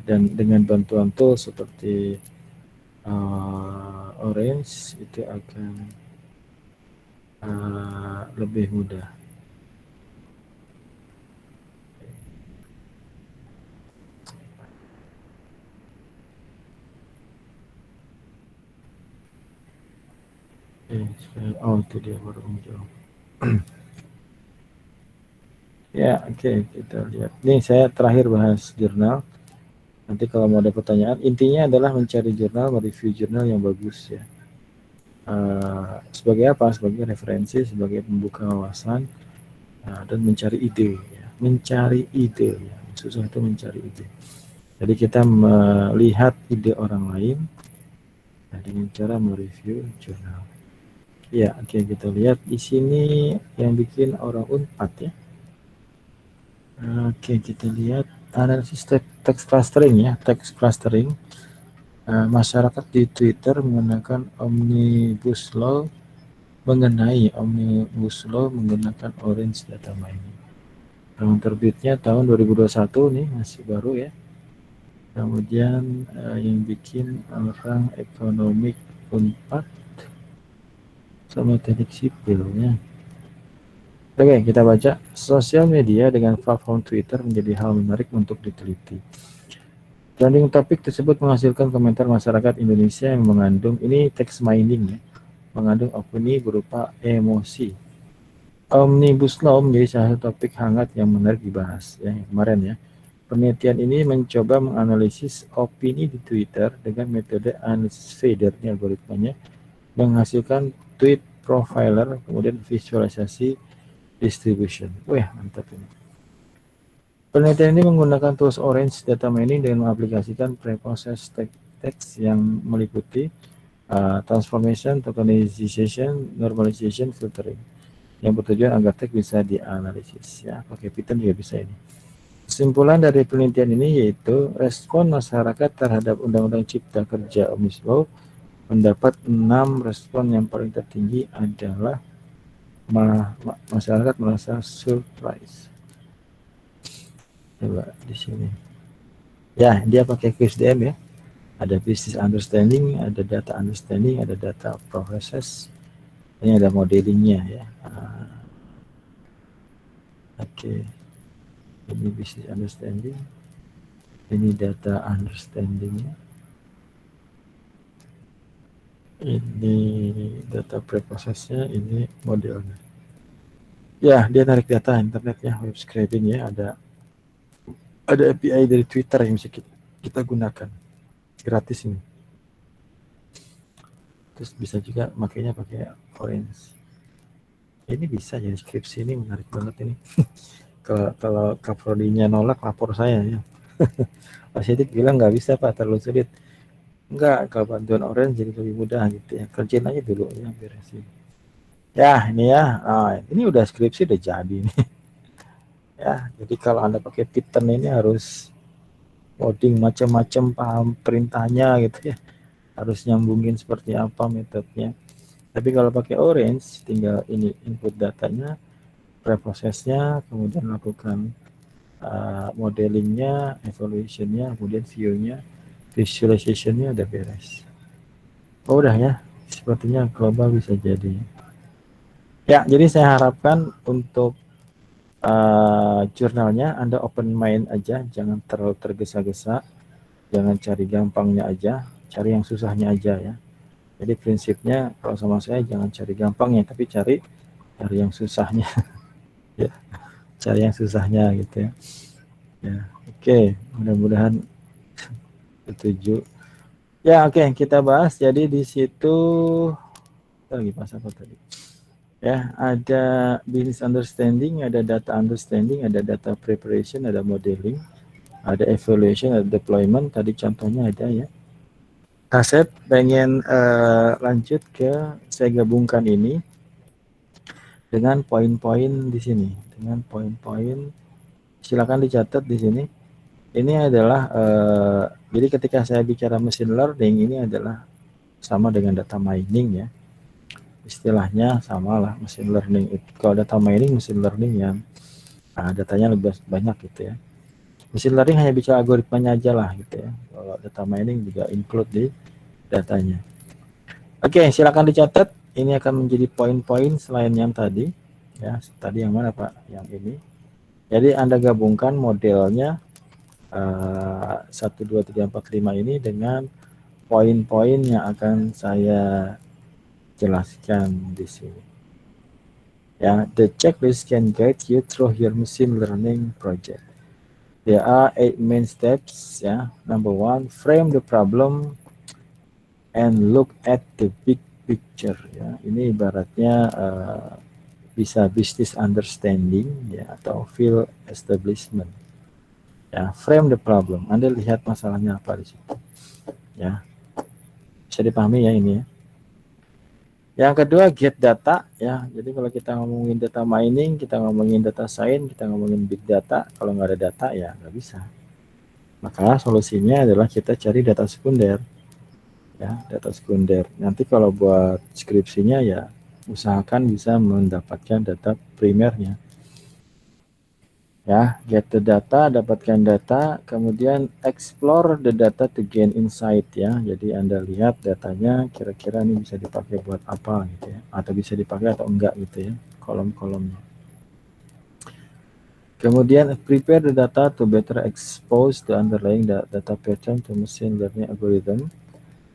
Dan dengan bantuan tool seperti orange itu akan lebih mudah. Itu dia baru muncul. Ya, oke, kita lihat. Nih saya terakhir bahas jurnal. Nanti kalau mau ada pertanyaan, intinya adalah mencari jurnal, mereview jurnal yang bagus ya. Sebagai apa? Sebagai referensi, sebagai pembuka wawasan, dan mencari ide. Ya. Mencari ide, ya. Susah itu mencari ide. Jadi kita melihat ide orang lain dengan cara mereview jurnal. Ya, oke, kita lihat di sini yang bikin orang Unpad ya. Oke, kita lihat analisis text clustering ya, text clustering. Masyarakat di Twitter menggunakan Omnibus Law menggunakan Orange Data Mining. Tahun terbitnya tahun 2021 nih, masih baru ya. Kemudian yang bikin orang ekonomik Unpad sama teknik sipilnya. Oke, kita baca. Sosial media dengan platform Twitter menjadi hal menarik untuk diteliti. Trending topik tersebut menghasilkan komentar masyarakat Indonesia yang mengandung, ini text mining ya, mengandung opini berupa emosi. Omnibus Law menjadi salah satu topik hangat yang menarik dibahas ya kemarin ya. Penelitian ini mencoba menganalisis opini di Twitter dengan metode analysis fader, ini algoritmanya, menghasilkan tweet profiler, kemudian visualisasi distribution. Wah, mantap ini. Penelitian ini menggunakan tools Orange Data Mining dengan mengaplikasikan preprocessed text yang meliputi transformation, tokenization, normalization, filtering yang bertujuan agar teks bisa dianalisis ya. Pakai Python juga bisa ini. Kesimpulan dari penelitian ini yaitu respon masyarakat terhadap Undang-Undang Cipta Kerja Omnibus Law mendapat 6 respon yang paling tertinggi adalah masyarakat merasa surprise. Coba di sini. Ya, dia pakai QSDM ya. Ada business understanding, ada data understanding, ada data process. Ini ada modelingnya ya. Oke. Ini business understanding. Ini data understandingnya. Ini data preprocessnya, ini modelnya. Ya, dia tarik data internet ya, web scraping ya, ada API dari Twitter yang bisa kita gunakan. Gratis ini. Terus bisa juga makanya pakai Orange. Ini bisa jadi skripsi, ini menarik banget ini. Kalau Kaprodinya nolak, lapor saya ya. Pak Sidik bilang nggak bisa Pak, terlalu sulit. Enggak, kalau bantuan Orange jadi lebih mudah gitu ya. Kerjain aja dulu ya, beresin. Ya, ini ya. Nah, ini udah skripsi udah jadi nih. Ya, jadi kalau Anda pakai Python ini harus coding macam-macam, paham perintahnya gitu ya. Harus nyambungin seperti apa metodenya. Tapi kalau pakai Orange, tinggal ini input datanya, preprocessnya, kemudian lakukan modelingnya, evaluationnya, kemudian view-nya, visualization-nya udah beres. Oh, udah ya, sepertinya global bisa jadi. Ya, jadi saya harapkan untuk jurnalnya Anda open mind aja, jangan terlalu tergesa-gesa, jangan cari gampangnya aja, cari yang susahnya aja ya. Jadi prinsipnya kalau sama saya jangan cari gampangnya, tapi cari yang susahnya. Ya, cari yang susahnya gitu ya. Ya, oke, mudah-mudahan setuju. Ya, oke, kita bahas. Jadi di situ lagi pas apa tadi? Ya, ada business understanding, ada data understanding, ada data preparation, ada modeling, ada evaluation, ada deployment. Tadi contohnya ada ya. Saya pengen lanjut ke, saya gabungkan ini dengan poin-poin di sini, dengan poin-poin. Silakan dicatat di sini. Ini adalah jadi ketika saya bicara machine learning, ini adalah sama dengan data mining ya. Istilahnya sama lah, machine learning itu. Kalau data mining, machine learning yang datanya lebih banyak gitu ya. Machine learning hanya bicara algoritmanya aja lah gitu ya. Kalau data mining juga include di datanya. Oke, silakan dicatat. Ini akan menjadi poin-poin selain yang tadi. Ya, tadi yang mana Pak? Yang ini. Jadi Anda gabungkan modelnya 1, 2, 3, 4, 5 ini dengan poin-poin yang akan saya jelaskan di sini. Ya, the checklist can guide you through your machine learning project. There are 8 main steps. Ya, number 1, frame the problem and look at the big picture. Ya, ini ibaratnya bisa business understanding ya, atau field establishment. Ya, frame the problem. Anda lihat masalahnya apa di situ. Ya, bisa dipahami ya ini ya. Yang kedua, get data ya. Jadi kalau kita ngomongin data mining, kita ngomongin data science, kita ngomongin big data, kalau nggak ada data ya nggak bisa. Maka solusinya adalah kita cari data sekunder. Ya, data sekunder. Nanti kalau buat skripsinya ya usahakan bisa mendapatkan data primernya. Ya, get the data, dapatkan data, kemudian explore the data to gain insight ya. Jadi Anda lihat datanya kira-kira ini bisa dipakai buat apa gitu ya, atau bisa dipakai atau enggak gitu ya, kolom-kolomnya. Kemudian prepare the data to better expose the underlying data pattern to machine learning algorithm.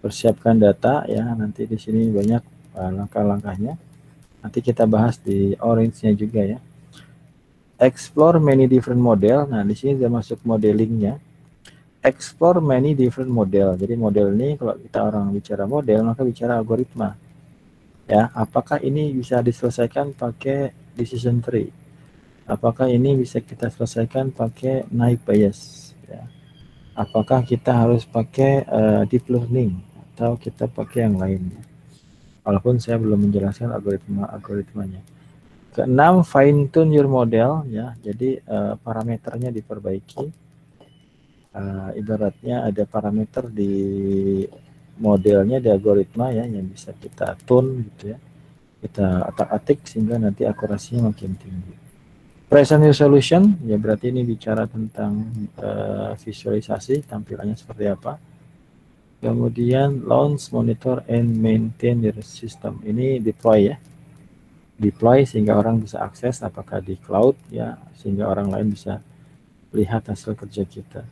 Persiapkan data ya, nanti di sini banyak langkah-langkahnya. Nanti kita bahas di orange-nya juga ya. Explore many different model. Nah, di sini sudah masuk modelingnya. Explore many different model. Jadi model ini kalau kita orang bicara model, maka bicara algoritma. Ya, apakah ini bisa diselesaikan pakai decision tree? Apakah ini bisa kita selesaikan pakai naive Bayes? Ya. Apakah kita harus pakai deep learning atau kita pakai yang lain? Walaupun saya belum menjelaskan algoritmanya. Keenam, fine tune your model, ya. Jadi parameternya diperbaiki. Ibaratnya ada parameter di modelnya, di algoritma ya, yang bisa kita tune gitu ya. Kita atik-atik sehingga nanti akurasinya makin tinggi. Present new solution, ya berarti ini bicara tentang visualisasi, tampilannya seperti apa. Kemudian launch, monitor, and maintain your system. Ini deploy ya. Deploy sehingga orang bisa akses apakah di cloud ya, sehingga orang lain bisa lihat hasil kerja kita.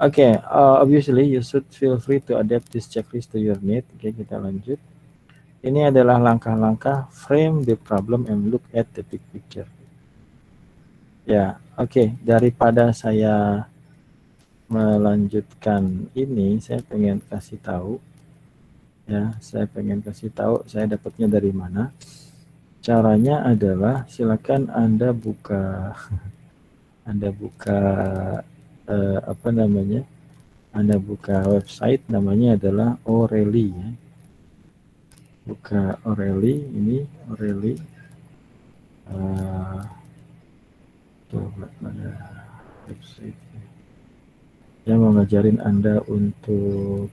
Oke, obviously you should feel free to adapt this checklist to your need. Oke, kita lanjut. Ini adalah langkah-langkah frame the problem and look at the big picture. Ya, oke. Daripada saya melanjutkan ini, saya pengen kasih tahu. Ya, saya pengen kasih tahu saya dapatnya dari mana. Caranya adalah silakan Anda buka apa namanya? Anda buka website namanya adalah O'Reilly ya. Buka O'Reilly, ini O'Reilly. Coba mana website yang mau ngajarin Anda untuk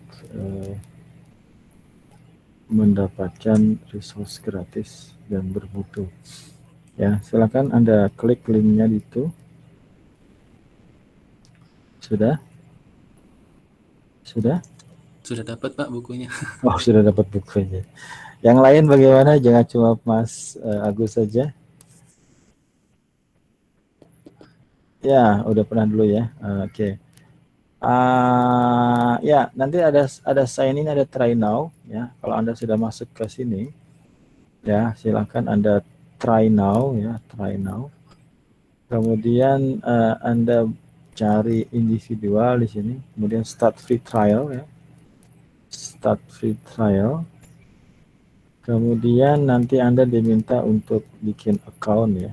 mendapatkan resource gratis dan bermutu. Ya, silakan Anda klik linknya itu. Sudah? Sudah? Sudah dapat Pak bukunya. Oh, sudah dapat bukunya. Yang lain bagaimana? Jangan cuma Mas Agus saja. Ya, udah pernah dulu ya. Oke. Ya, nanti ada sign in, ada try now ya. Kalau Anda sudah masuk ke sini, ya silakan Anda try now ya, try now. Kemudian Anda cari individual di sini, kemudian start free trial ya. Start free trial. Kemudian nanti Anda diminta untuk bikin account ya.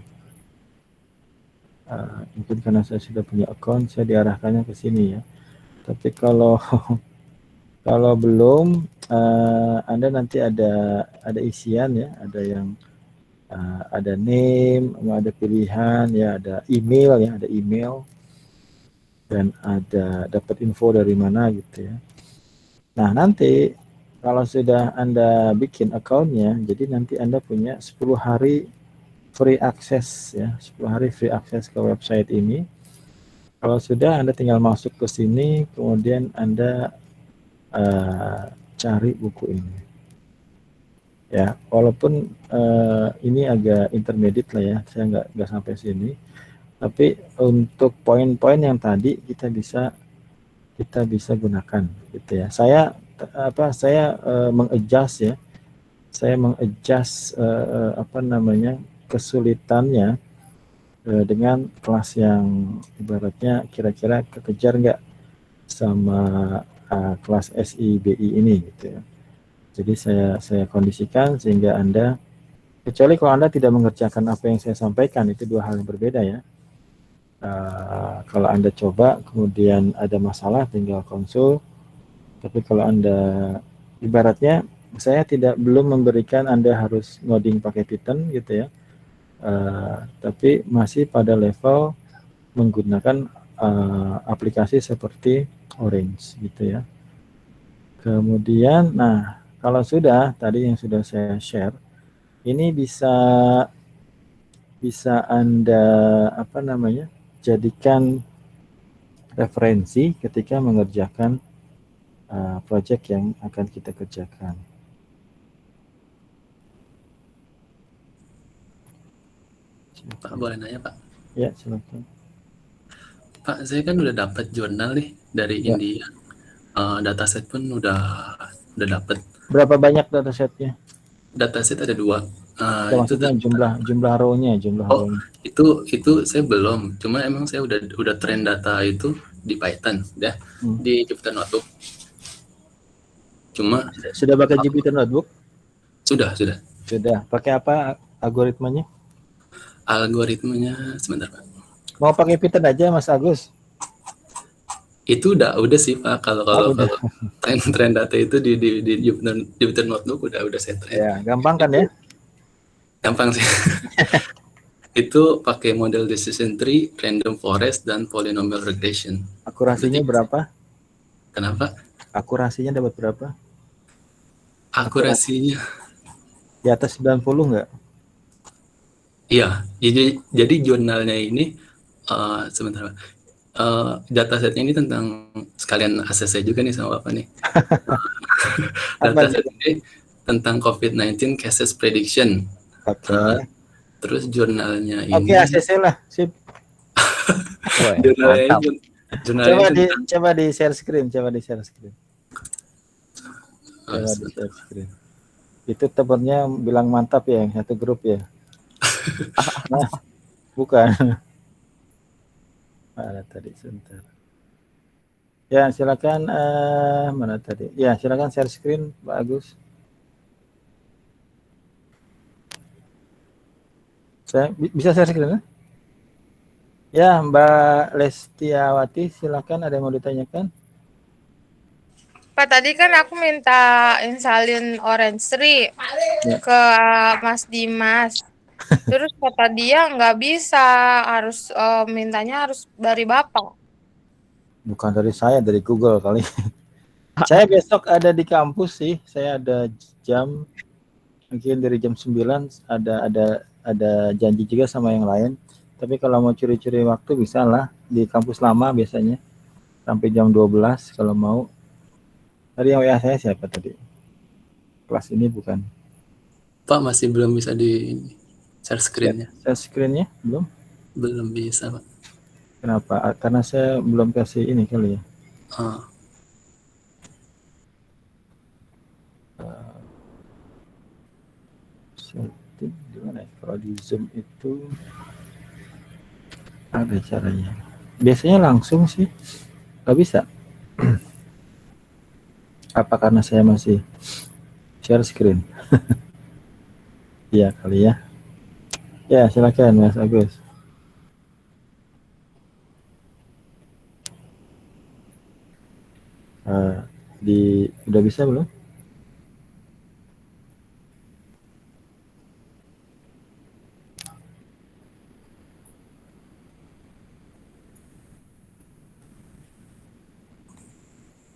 Mungkin karena saya sudah punya account, saya diarahkannya ke sini ya. Tapi kalau belum, Anda nanti ada isian ya, ada yang ada name, ada pilihan ya, ada email ya, ada email dan ada dapat info dari mana gitu ya. Nah, nanti kalau sudah Anda bikin account-nya, jadi nanti Anda punya 10 hari free access ya, 10 hari free access ke website ini. Kalau sudah, Anda tinggal masuk ke sini, kemudian Anda cari buku ini. Ya, walaupun ini agak intermediate lah ya, saya nggak sampai sini. Tapi untuk poin-poin yang tadi kita bisa gunakan, gitu ya. Saya mengadjust ya, saya mengadjust kesulitannya dengan kelas yang ibaratnya kira-kira kekejar nggak sama kelas SIBI ini gitu ya. Jadi saya kondisikan sehingga Anda, kecuali kalau Anda tidak mengerjakan apa yang saya sampaikan, itu dua hal yang berbeda ya. Kalau Anda coba kemudian ada masalah tinggal konsul. Tapi kalau Anda ibaratnya saya belum memberikan Anda harus ngoding pakai Python gitu ya. Tapi masih pada level menggunakan aplikasi seperti Orange gitu ya. Kemudian, nah kalau sudah tadi yang sudah saya share, ini bisa Anda jadikan referensi ketika mengerjakan project yang akan kita kerjakan. Pak, boleh nanya Pak? Ya, silakan. Pak, saya kan udah dapat jurnal nih dari India. Dataset pun udah dapat. Berapa banyak datasetnya? Dataset ada 2. Maksudnya jumlah row-nya, row-nya. Itu saya belum. Cuma emang saya udah train data itu di Python ya, di Jupyter Notebook. Cuma sudah pakai Jupyter Notebook? Sudah. Pakai apa algoritmanya? Algoritmanya sebentar Pak. Mau pakai Python aja Mas Agus? Itu udah sih Pak. Kalau Oh, kalau udah. kalau tren data itu di Jupyter Notebook udah saya tren. Ya, gampang kan ya? Itu gampang sih. Itu pakai model decision tree, random forest, dan polynomial regression. Akurasinya Berarti berapa? kenapa? Akurasinya dapat berapa? Akurasinya, Di atas 90 nggak? iya. Jadi jurnalnya ini sebentar. Pak. Datasetnya ini tentang sekalian ACC juga nih sama Bapak nih. Apa aja? Dataset ini tentang COVID-19 cases prediction. Oke. Terus jurnalnya Oke, ini, ACC lah. Sip. Wah, jurnalnya mantap. ini, jurnalnya ini tentang Coba di share screen, coba di share screen. oh, Coba di sebentar. share screen. Itu temennya bilang mantap ya, yang satu grup ya. Nah, bukan. Mana tadi sebentar. Ya, silakan mana tadi? Ya, silakan share screen, Pak Agus. Saya bisa share screen ya? Ya, Mbak Lestiawati, silakan ada yang mau ditanyakan? Pak, tadi kan aku minta insalin Orange Tree Ya. ke Mas Dimas. Terus kata dia nggak bisa, harus mintanya harus dari Bapak. Bukan dari saya, dari Google kali. Saya besok ada di kampus sih. Saya ada jam mungkin dari jam 9 ada janji juga sama yang lain. Tapi kalau mau curi-curi waktu bisa lah di kampus lama biasanya sampai jam 12 kalau mau. Tadi yang WA saya siapa tadi? Kelas ini bukan. Pak masih belum bisa di share screen-nya. Share screen-nya belum? Belum bisa Pak. Kenapa? Karena saya belum kasih ini kali ya. Ah, Setting gimana ya? Kalau di Zoom itu ada caranya. Biasanya langsung sih. Nggak bisa. Apa karena saya masih share screen? Iya kali ya. Ya, silakan Mas Agus. Udah bisa belum?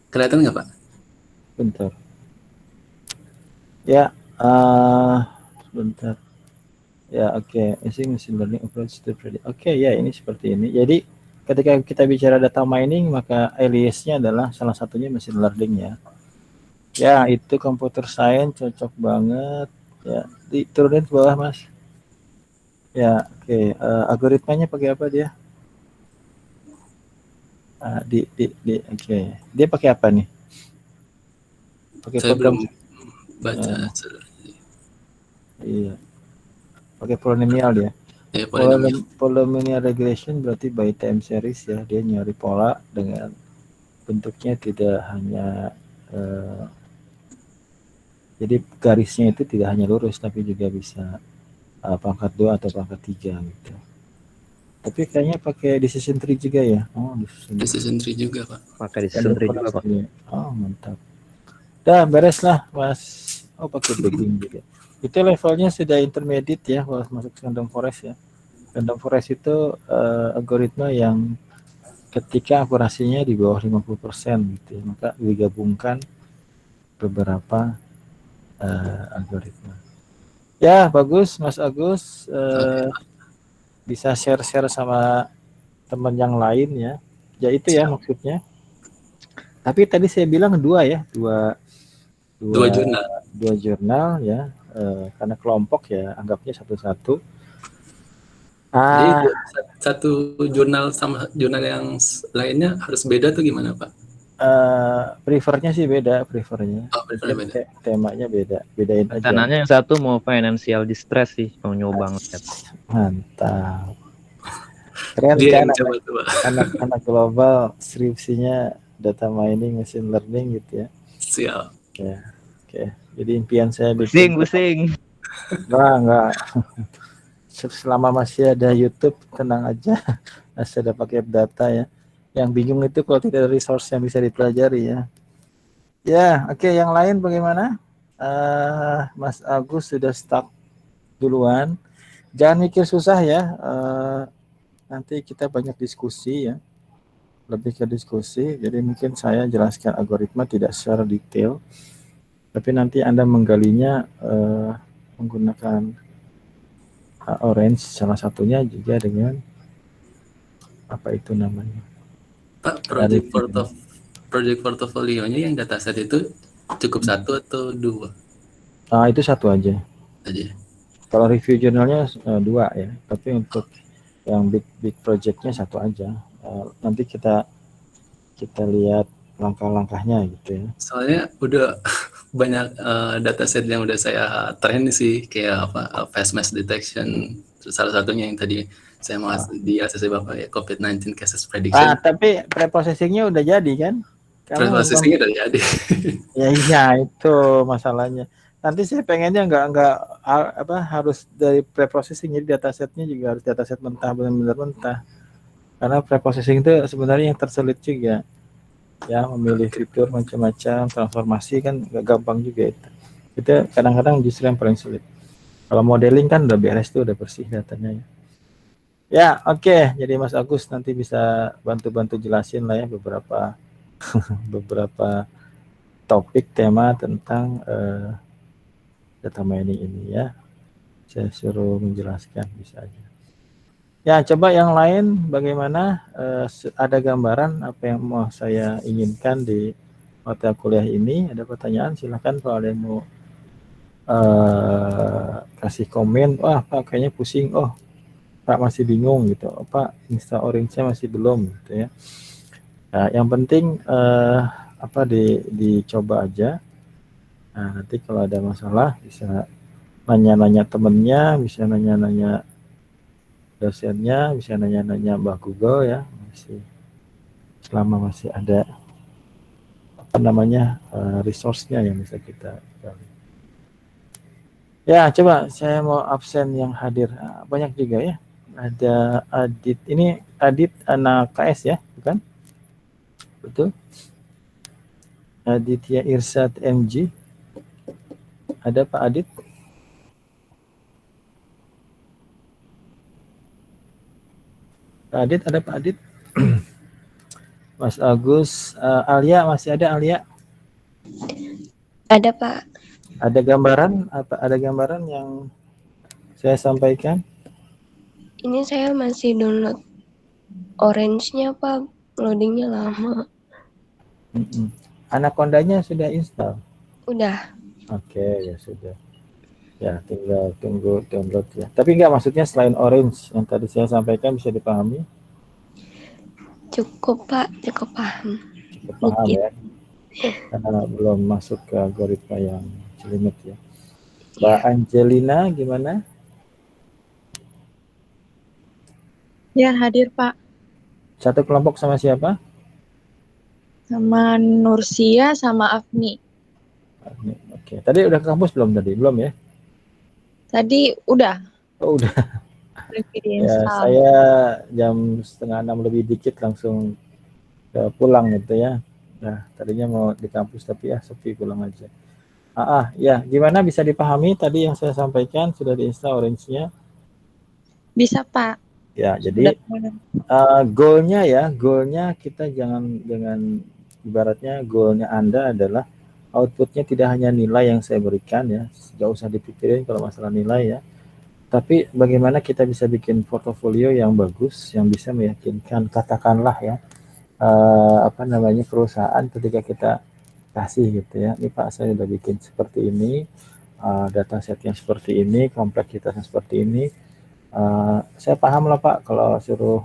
kelihatan nggak Pak? Bentar. Ya, bentar. Ya, oke. Using machine learning approach to predict. Oke, ya ini seperti ini. Jadi ketika kita bicara data mining, maka aliasnya adalah salah satunya machine learning ya. Ya, itu computer science cocok banget. Ya, diturunin ke bawah Mas. Ya, oke. Algoritmanya pakai apa dia? Oke. Dia pakai apa nih? Pakai Saya program. belum baca. Iya. Pakai polynomial dia. Ya, polynomial. Polynomial regression berarti by time series ya. Dia nyari pola dengan bentuknya tidak hanya jadi garisnya itu tidak hanya lurus tapi juga bisa pangkat 2 atau pangkat 3 gitu. Tapi kayaknya pakai decision tree juga ya. Oh, Decision tree juga Pak. Pakai decision tree juga Pak. Oh, mantap. Dah beres lah Mas. Oh, pakai Bing juga. Itu levelnya sudah intermediate ya kalau masuk random forest ya. Random forest itu algoritma yang ketika akurasinya di bawah 50% gitu ya, maka digabungkan beberapa algoritma. Ya, bagus Mas Agus. Bisa share-share sama teman yang lain ya. Ya itu ya maksudnya. Tapi tadi saya bilang dua jurnal ya. Karena kelompok ya, anggapnya satu-satu. Jadi satu jurnal sama jurnal yang lainnya harus beda tuh gimana Pak? Prefernya sih beda, prefernya. Oh, beda. Temanya beda, bedain aja. Rencananya yang satu mau financial distress sih, mau nyoba ngeliat. Mantap. Keren Dia kan coba tuh Pak. anak global skripsinya data mining, machine learning gitu ya. Siap. Ya, oke. Jadi impian saya bikin. Pusing. Enggak. selama masih ada YouTube, tenang aja. Masih ada pakai data ya. Yang bingung itu kalau tidak ada resource yang bisa dipelajari ya. Ya, oke, yang lain bagaimana? Mas Agus sudah stuck duluan. Jangan mikir susah ya. Nanti kita banyak diskusi ya. Lebih ke diskusi. Jadi mungkin saya jelaskan algoritma tidak secara detail. Tapi nanti Anda menggalinya menggunakan Orange salah satunya juga dengan apa itu namanya? Pak, Dari project portofolionya yang dataset itu cukup satu atau dua itu satu aja. aja? Kalau review jurnalnya dua ya, tapi untuk yang big projectnya satu aja. Nanti kita lihat langkah-langkahnya gitu ya. Soalnya udah banyak dataset yang udah saya train sih, kayak apa fast mass detection, salah satunya yang tadi saya mau di ACC Bapak ya, COVID-19 cases prediction. Tapi preprocessingnya udah jadi kan? Preprocessingnya udah jadi. Ya iya, itu masalahnya. Nanti saya pengennya nggak harus dari preprocessing, jadi datasetnya juga harus dataset mentah, benar-benar mentah. Karena preprocessing itu sebenarnya yang tersulit juga. Ya, memilih fitur macam-macam, transformasi kan nggak gampang juga itu. Itu kadang-kadang justru yang paling sulit. Kalau modeling kan udah beres tuh, udah bersih datanya ya. Ya, oke. Jadi Mas Agus nanti bisa bantu-bantu jelasin lah ya beberapa topik tema tentang data mining ini ya. Saya suruh menjelaskan bisa aja. Ya, coba yang lain bagaimana? Ada gambaran apa yang mau saya inginkan di mata kuliah ini? Ada pertanyaan? Silakan kalau ada yang mau kasih komen. Wah, Pak kayaknya pusing. Oh, Pak masih bingung gitu. Pak Insta Orange-nya masih belum gitu ya. Nah, yang penting dicoba aja. Nah, nanti kalau ada masalah bisa nanya-nanya temennya, bisa nanya-nanya dosennya, bisa nanya-nanya Mbak Google ya, selama masih ada resource-nya yang bisa kita gali. Ya, coba saya mau absen yang hadir. Banyak juga ya. Ada Adit, ini Adit anak KS ya, bukan? Betul? Aditya Irsad MG. Ada Pak Adit? Pak Adit, ada Pak Adit? Mas Agus, Alia, masih ada Alia? Ada Pak. Ada gambaran? Ada gambaran yang saya sampaikan? Ini saya masih download Orange-nya Pak, loadingnya lama. Anacondanya sudah install? Udah. Oke, ya sudah. Ya, tinggal tunggu download ya. Tapi enggak, maksudnya selain Orange yang tadi saya sampaikan bisa dipahami? Cukup Pak, cukup paham. Cukup paham ya. Karena belum masuk ke algoritma yang jelimet ya. Mbak Angelina gimana? Ya, hadir Pak. Satu kelompok sama siapa? Sama Nursia sama Afni. Oke. Tadi udah ke kampus belum tadi? Belum ya? Tadi udah. Oh, udah. Ya, saya jam 5:30 lebih dikit langsung pulang gitu ya. Nah, tadinya mau di kampus tapi ya sepi, pulang aja. Ya, gimana bisa dipahami tadi yang saya sampaikan? Sudah diinstal Orange-nya? Bisa Pak. Ya, jadi goalnya kita jangan dengan ibaratnya goalnya Anda adalah outputnya tidak hanya nilai yang saya berikan ya, nggak usah dipikirin kalau masalah nilai ya. Tapi bagaimana kita bisa bikin portofolio yang bagus, yang bisa meyakinkan katakanlah ya perusahaan ketika kita kasih gitu ya. Ini Pak saya udah bikin seperti ini, datasetnya seperti ini, kompleksitasnya seperti ini. Saya paham lah Pak kalau suruh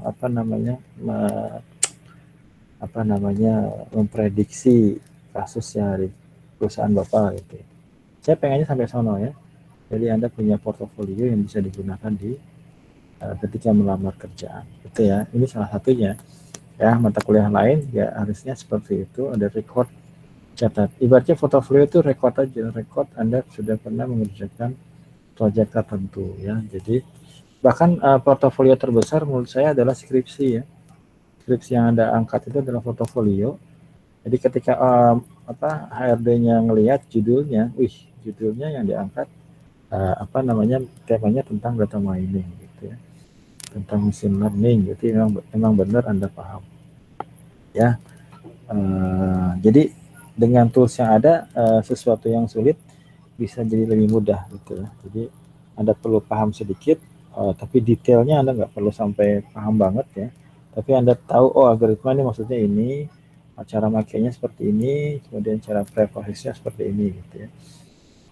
memprediksi kasusnya di perusahaan Bapak gitu. Saya pengennya sampai sono ya. Jadi Anda punya portofolio yang bisa digunakan di ketika melamar kerjaan. Itu ya. Ini salah satunya. Ya, mata kuliah lain ya harusnya seperti itu, ada record catat. Ibaratnya portofolio itu record aja, record Anda sudah pernah mengerjakan proyek tertentu ya. Jadi Bahkan portofolio terbesar menurut saya adalah skripsi ya. Skripsi yang Anda angkat itu adalah portofolio. Jadi ketika HRD-nya ngelihat judulnya, judulnya yang diangkat temanya tentang data mining gitu ya, tentang machine learning. Jadi memang benar Anda paham ya. Jadi dengan tools yang ada, sesuatu yang sulit bisa jadi lebih mudah gitu ya. Jadi Anda perlu paham sedikit, tapi detailnya Anda nggak perlu sampai paham banget ya. Tapi Anda tahu, algoritma ini maksudnya ini, cara makainya seperti ini, kemudian cara preprosesnya seperti ini gitu ya.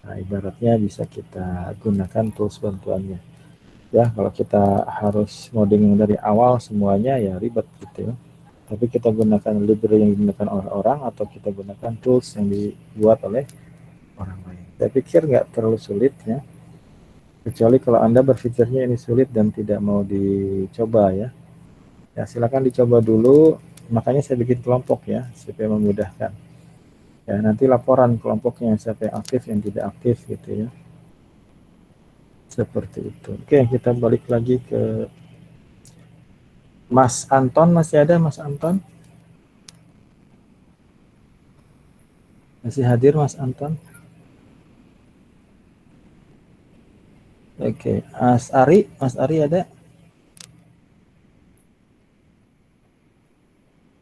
Nah, ibaratnya bisa kita gunakan tools bantuannya. Ya, kalau kita harus ngoding dari awal semuanya ya ribet gitu ya. Tapi kita gunakan library yang digunakan oleh orang atau kita gunakan tools yang dibuat oleh orang lain. Saya pikir nggak terlalu sulit ya. Kecuali kalau Anda berpikirnya ini sulit dan tidak mau dicoba ya. Ya, silakan dicoba dulu. Makanya saya bikin kelompok ya, supaya memudahkan. Ya, nanti laporan kelompoknya siapa yang aktif, yang tidak aktif gitu ya. Seperti itu. Oke, kita balik lagi ke Mas Anton. Masih ada Mas Anton? Masih hadir Mas Anton? Oke, Mas Ari ada?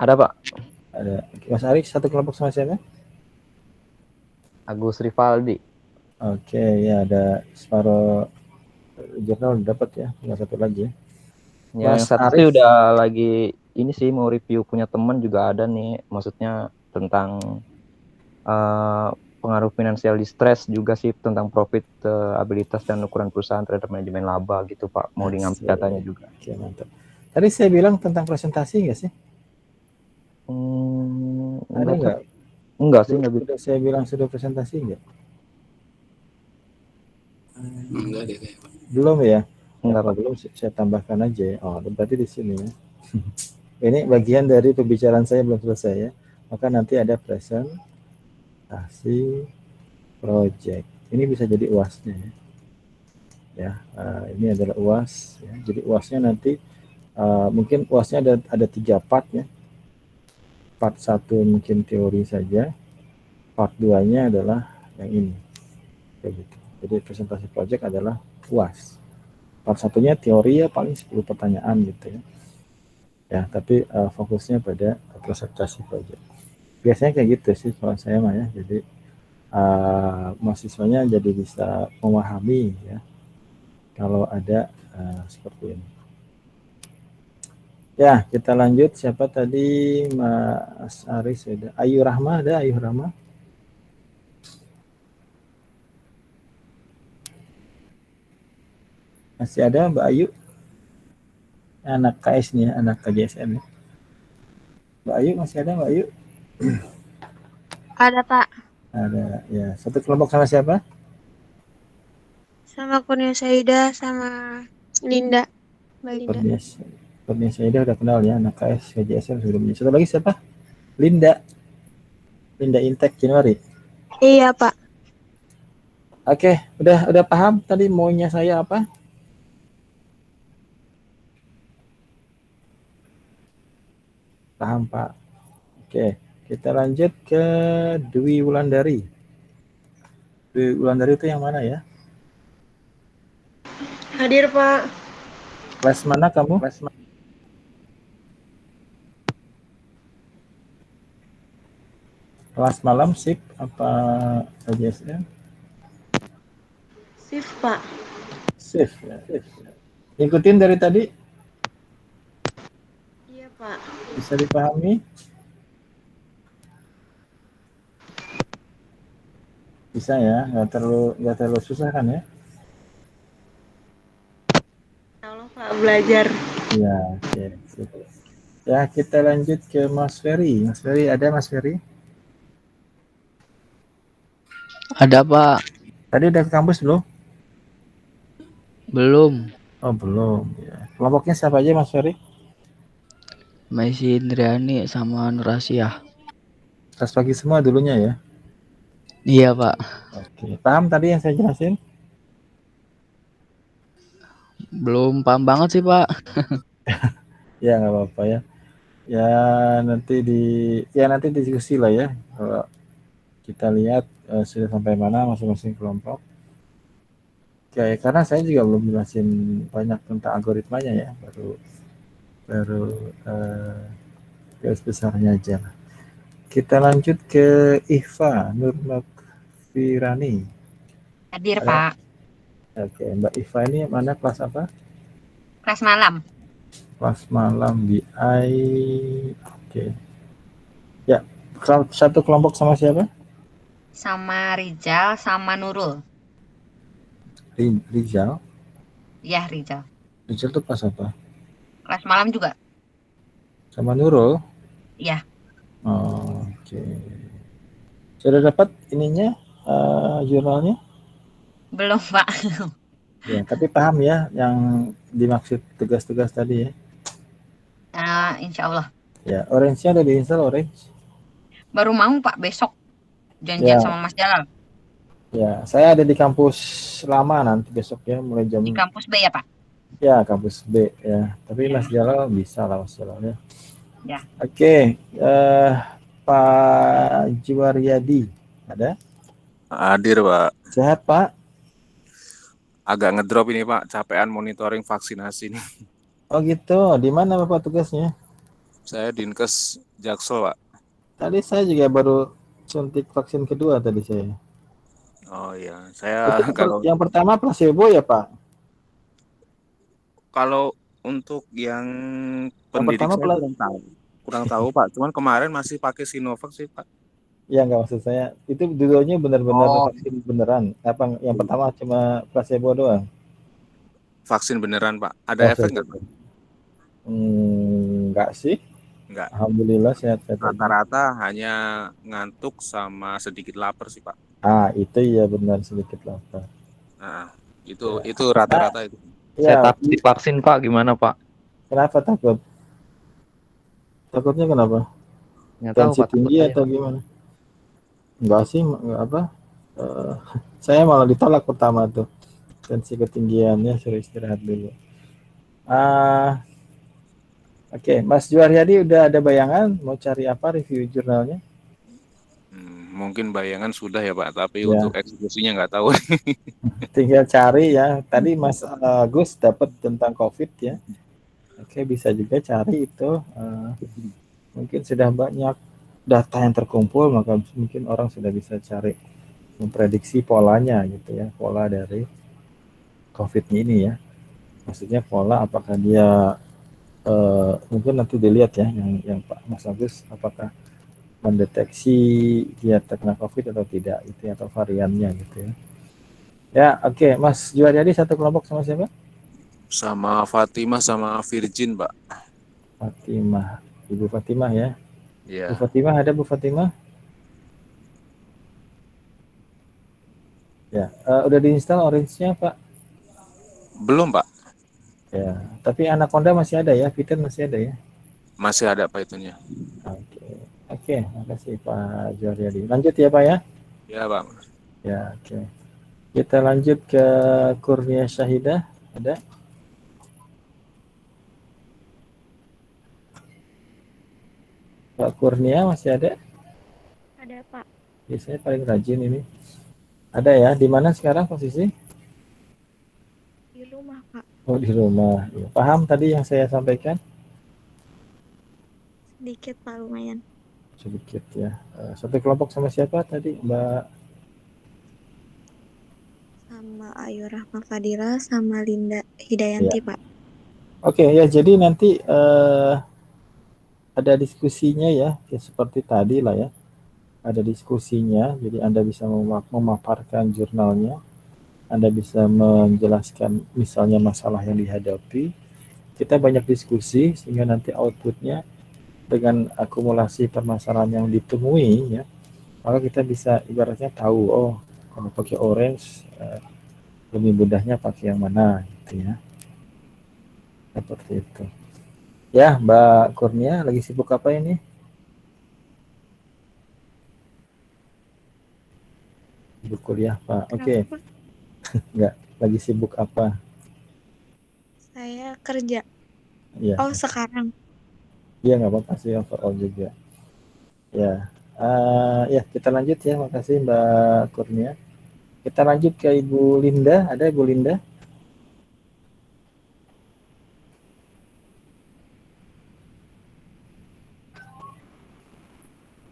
Ada Pak, Ada. Oke, Mas Ari satu kelompok sama siapa? Agus Rivaldi. Oke, ya ada separuh jurnal dapat ya, tinggal satu lagi ya. Yang Mas satu Arif. sih udah lagi ini sih mau review punya teman juga ada nih, maksudnya tentang pengaruh finansial distress juga sih, tentang profitabilitas dan ukuran perusahaan terhadap manajemen laba gitu Pak, mau diambil datanya juga. Oke, mantap. Tadi saya bilang tentang presentasi nggak sih? Ada nggak? Enggak sih, enggak. Sudah saya bilang sudah presentasi nggak? Enggak deh kayak. Belum ya? Enggak, Pak. Belum, saya tambahkan aja ya. Berarti di sini ya. Ini bagian dari pembicaraan saya belum selesai ya. Maka nanti ada presentasi project. Ini bisa jadi UAS-nya ya. Ya, ini adalah UAS ya. Jadi UAS-nya nanti mungkin UAS-nya ada 3 part ya. Part 1 mungkin teori saja. Part 2-nya adalah yang ini. Kayak gitu. Jadi presentasi project adalah UAS. Part 1-nya teori ya, paling 10 pertanyaan gitu ya. Ya, tapi fokusnya pada presentasi project. Biasanya kayak gitu sih kalau saya mah ya. Jadi mahasiswanya jadi bisa memahami ya kalau ada seperti ini. Ya, kita lanjut. Siapa tadi? Mas Aris ada. Ayu Rahma ada? Ayu Rahma? Masih ada Mbak Ayu? Anak KS nih ya, anak KJSM ya. Mbak Ayu masih ada Mbak Ayu? Ada Pak. Ada ya. Satu kelompok sama siapa? Sama Kurnia Saida sama Linda. Mbak Linda. Kurnia Saida udah kenal ya, anak KS KJSM sebelumnya. Satu lagi siapa? Linda. Linda Intek Januari. Iya Pak. Oke, udah paham tadi maunya saya apa? Paham Pak. Oke, kita lanjut ke Dwi Wulandari. Dwi Wulandari itu yang mana ya? Hadir Pak. Kelas mana kamu? Kelas malam, sip, apa AJSM? Sip Pak. Sip ya. Ikutin dari tadi? Iya Pak. Bisa dipahami? Bisa ya, nggak terlalu susah kan ya? Halo Pak, belajar. Ya, oke. Ya, kita lanjut ke Mas Ferry. Mas Ferry, ada Mas Ferry? Ada Pak. Tadi udah ke kampus belum? Belum. Oh, belum. Ya. Kelompoknya siapa aja Mas Ferry? Masih Indriani sama Nurasia. Kelas pagi semua dulunya ya? Iya Pak. Oke, paham tadi yang saya jelasin? Belum paham banget sih, Pak. Ya nggak apa-apa ya. Ya nanti diskusi lah ya. Kalau kita lihat sudah sampai mana masing-masing kelompok. Oke, karena saya juga belum jelasin banyak tentang algoritmanya ya, baru garis besarnya aja. Kita lanjut ke Iva Nurmafirani. Hadir, Ada? Pak. Oke, Mbak Iva ini mana kelas apa? Kelas malam. Kelas malam BI. Oke. Ya, satu kelompok sama siapa? Sama Rizal, sama Nurul. Rizal. Ya, Rizal. Rizal itu kelas apa? Kelas malam juga. Sama Nurul? Iya. Oh, oke. Sudah dapat ininya, jurnalnya? Belum, Pak. Ya, tapi paham ya yang dimaksud tugas-tugas tadi ya? Insya Allah. Ya, orange-nya udah diinstal orange? Baru mau, Pak, besok. Janjian Ya. sama Mas Jalal. Ya, saya ada di kampus lama nanti besok ya, mulai jam. Di kampus B ya, Pak? Ya, kampus B ya. Tapi Ya. Mas Jalal bisa lah Mas Jalal ya. Ya. Oke, Pak Juwaryadi ada? Hadir, Pak. Sehat Pak? Agak ngedrop ini, Pak. Capean monitoring vaksinasi nih. Oh gitu. Di mana Bapak tugasnya? Saya Dinkes Jaksel, Pak. Tadi saya juga baru suntik vaksin kedua tadi saya. Oh iya, saya Itu yang pertama placebo ya Pak? Kalau untuk yang pendidik pertama saya kurang tahu Pak. Cuman kemarin masih pakai Sinovac sih, Pak. Ya nggak maksud saya. Itu dulunya benar-benar vaksin beneran. Apa yang pertama cuma placebo doang? Vaksin beneran, Pak. Ada efek nggak, Pak? Enggak sih. Enggak. Alhamdulillah sehat-sehat. Rata-rata hanya ngantuk sama sedikit lapar sih, Pak. Itu ya benar sedikit lapar. Nah, itu rata-rata itu. Saya Ya, takut divaksin, Pak. Gimana, Pak? kenapa takut? Takutnya kenapa? Nggak tahu, Tensi Pak. tinggi atau gimana? Enggak sih, enggak apa. Saya malah ditolak pertama tuh. Tensi ketinggiannya suruh istirahat dulu. Oke, Mas Juwaryadi udah ada bayangan mau cari apa review jurnalnya? Mungkin bayangan sudah ya Pak, tapi Ya. untuk eksekusinya nggak tahu. Tinggal cari ya. Tadi Mas Agus dapat tentang COVID ya. Oke, bisa juga cari itu. Mungkin sudah banyak data yang terkumpul, maka mungkin orang sudah bisa cari memprediksi polanya gitu ya, pola dari COVID ini ya. Maksudnya pola apakah dia mungkin nanti dilihat ya yang Pak Mas Agus apakah mendeteksi dia terkena COVID atau tidak itu atau variannya gitu ya. Ya, oke. Mas Juwaryadi satu kelompok sama siapa? Sama Fatimah sama Virgin, Pak. Fatimah, Ibu Fatimah ya. Ya. Bu Fatimah ada Bu Fatimah? Ya, udah diinstal orange-nya Pak? Belum, Pak. Ya, tapi Anaconda masih ada ya, Peter masih ada ya? Masih ada Pak itunya. Oke, makasih Pak Juwaryadi. Lanjut ya Pak ya? Ya, Pak. Ya, oke. Kita lanjut ke Kurnia Syahidah, ada? Pak Kurnia masih ada? Ada, Pak. Biasanya paling rajin ini. Ada ya? Di mana sekarang posisi? Di rumah, Pak. Oh, di rumah. Ya, paham tadi yang saya sampaikan? Sedikit, Pak, lumayan. Sedikit ya. Satu kelompok sama siapa tadi, Mbak? Sama Ayu Rahma Fadila, sama Linda Hidayanti, Ya. Pak. Oke, ya jadi nanti ada diskusinya ya, seperti tadi lah ya. Ada diskusinya, jadi Anda bisa memaparkan jurnalnya. Anda bisa menjelaskan misalnya masalah yang dihadapi. Kita banyak diskusi sehingga nanti outputnya dengan akumulasi permasalahan yang ditemui ya, maka kita bisa ibaratnya tahu, oh kalau pakai orange lebih mudahnya pakai yang mana gitu ya. Seperti itu. Ya, Mbak Kurnia lagi sibuk apa ini? Sibuk kuliah, Pak. Oke. Kenapa, Pak? Enggak, lagi sibuk apa? kerja. Iya, Oh, sekarang. iya nggak apa-apa sih overall juga. Ya, ya kita lanjut ya. Makasih Mbak Kurnia. Kita lanjut ke Ibu Linda. Ada Ibu Linda?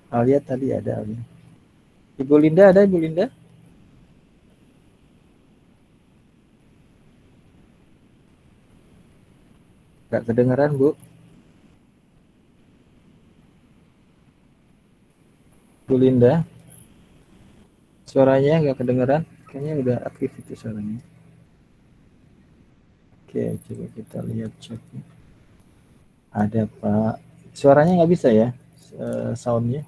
Alia tadi ada Alia. Ibu Linda ada Ibu Linda? Nggak kedengeran Bu. Bu Linda, suaranya nggak kedengeran. Kayaknya udah aktif itu suaranya. Oke, coba kita lihat cek. Ada Pak. Suaranya nggak bisa ya? Soundnya.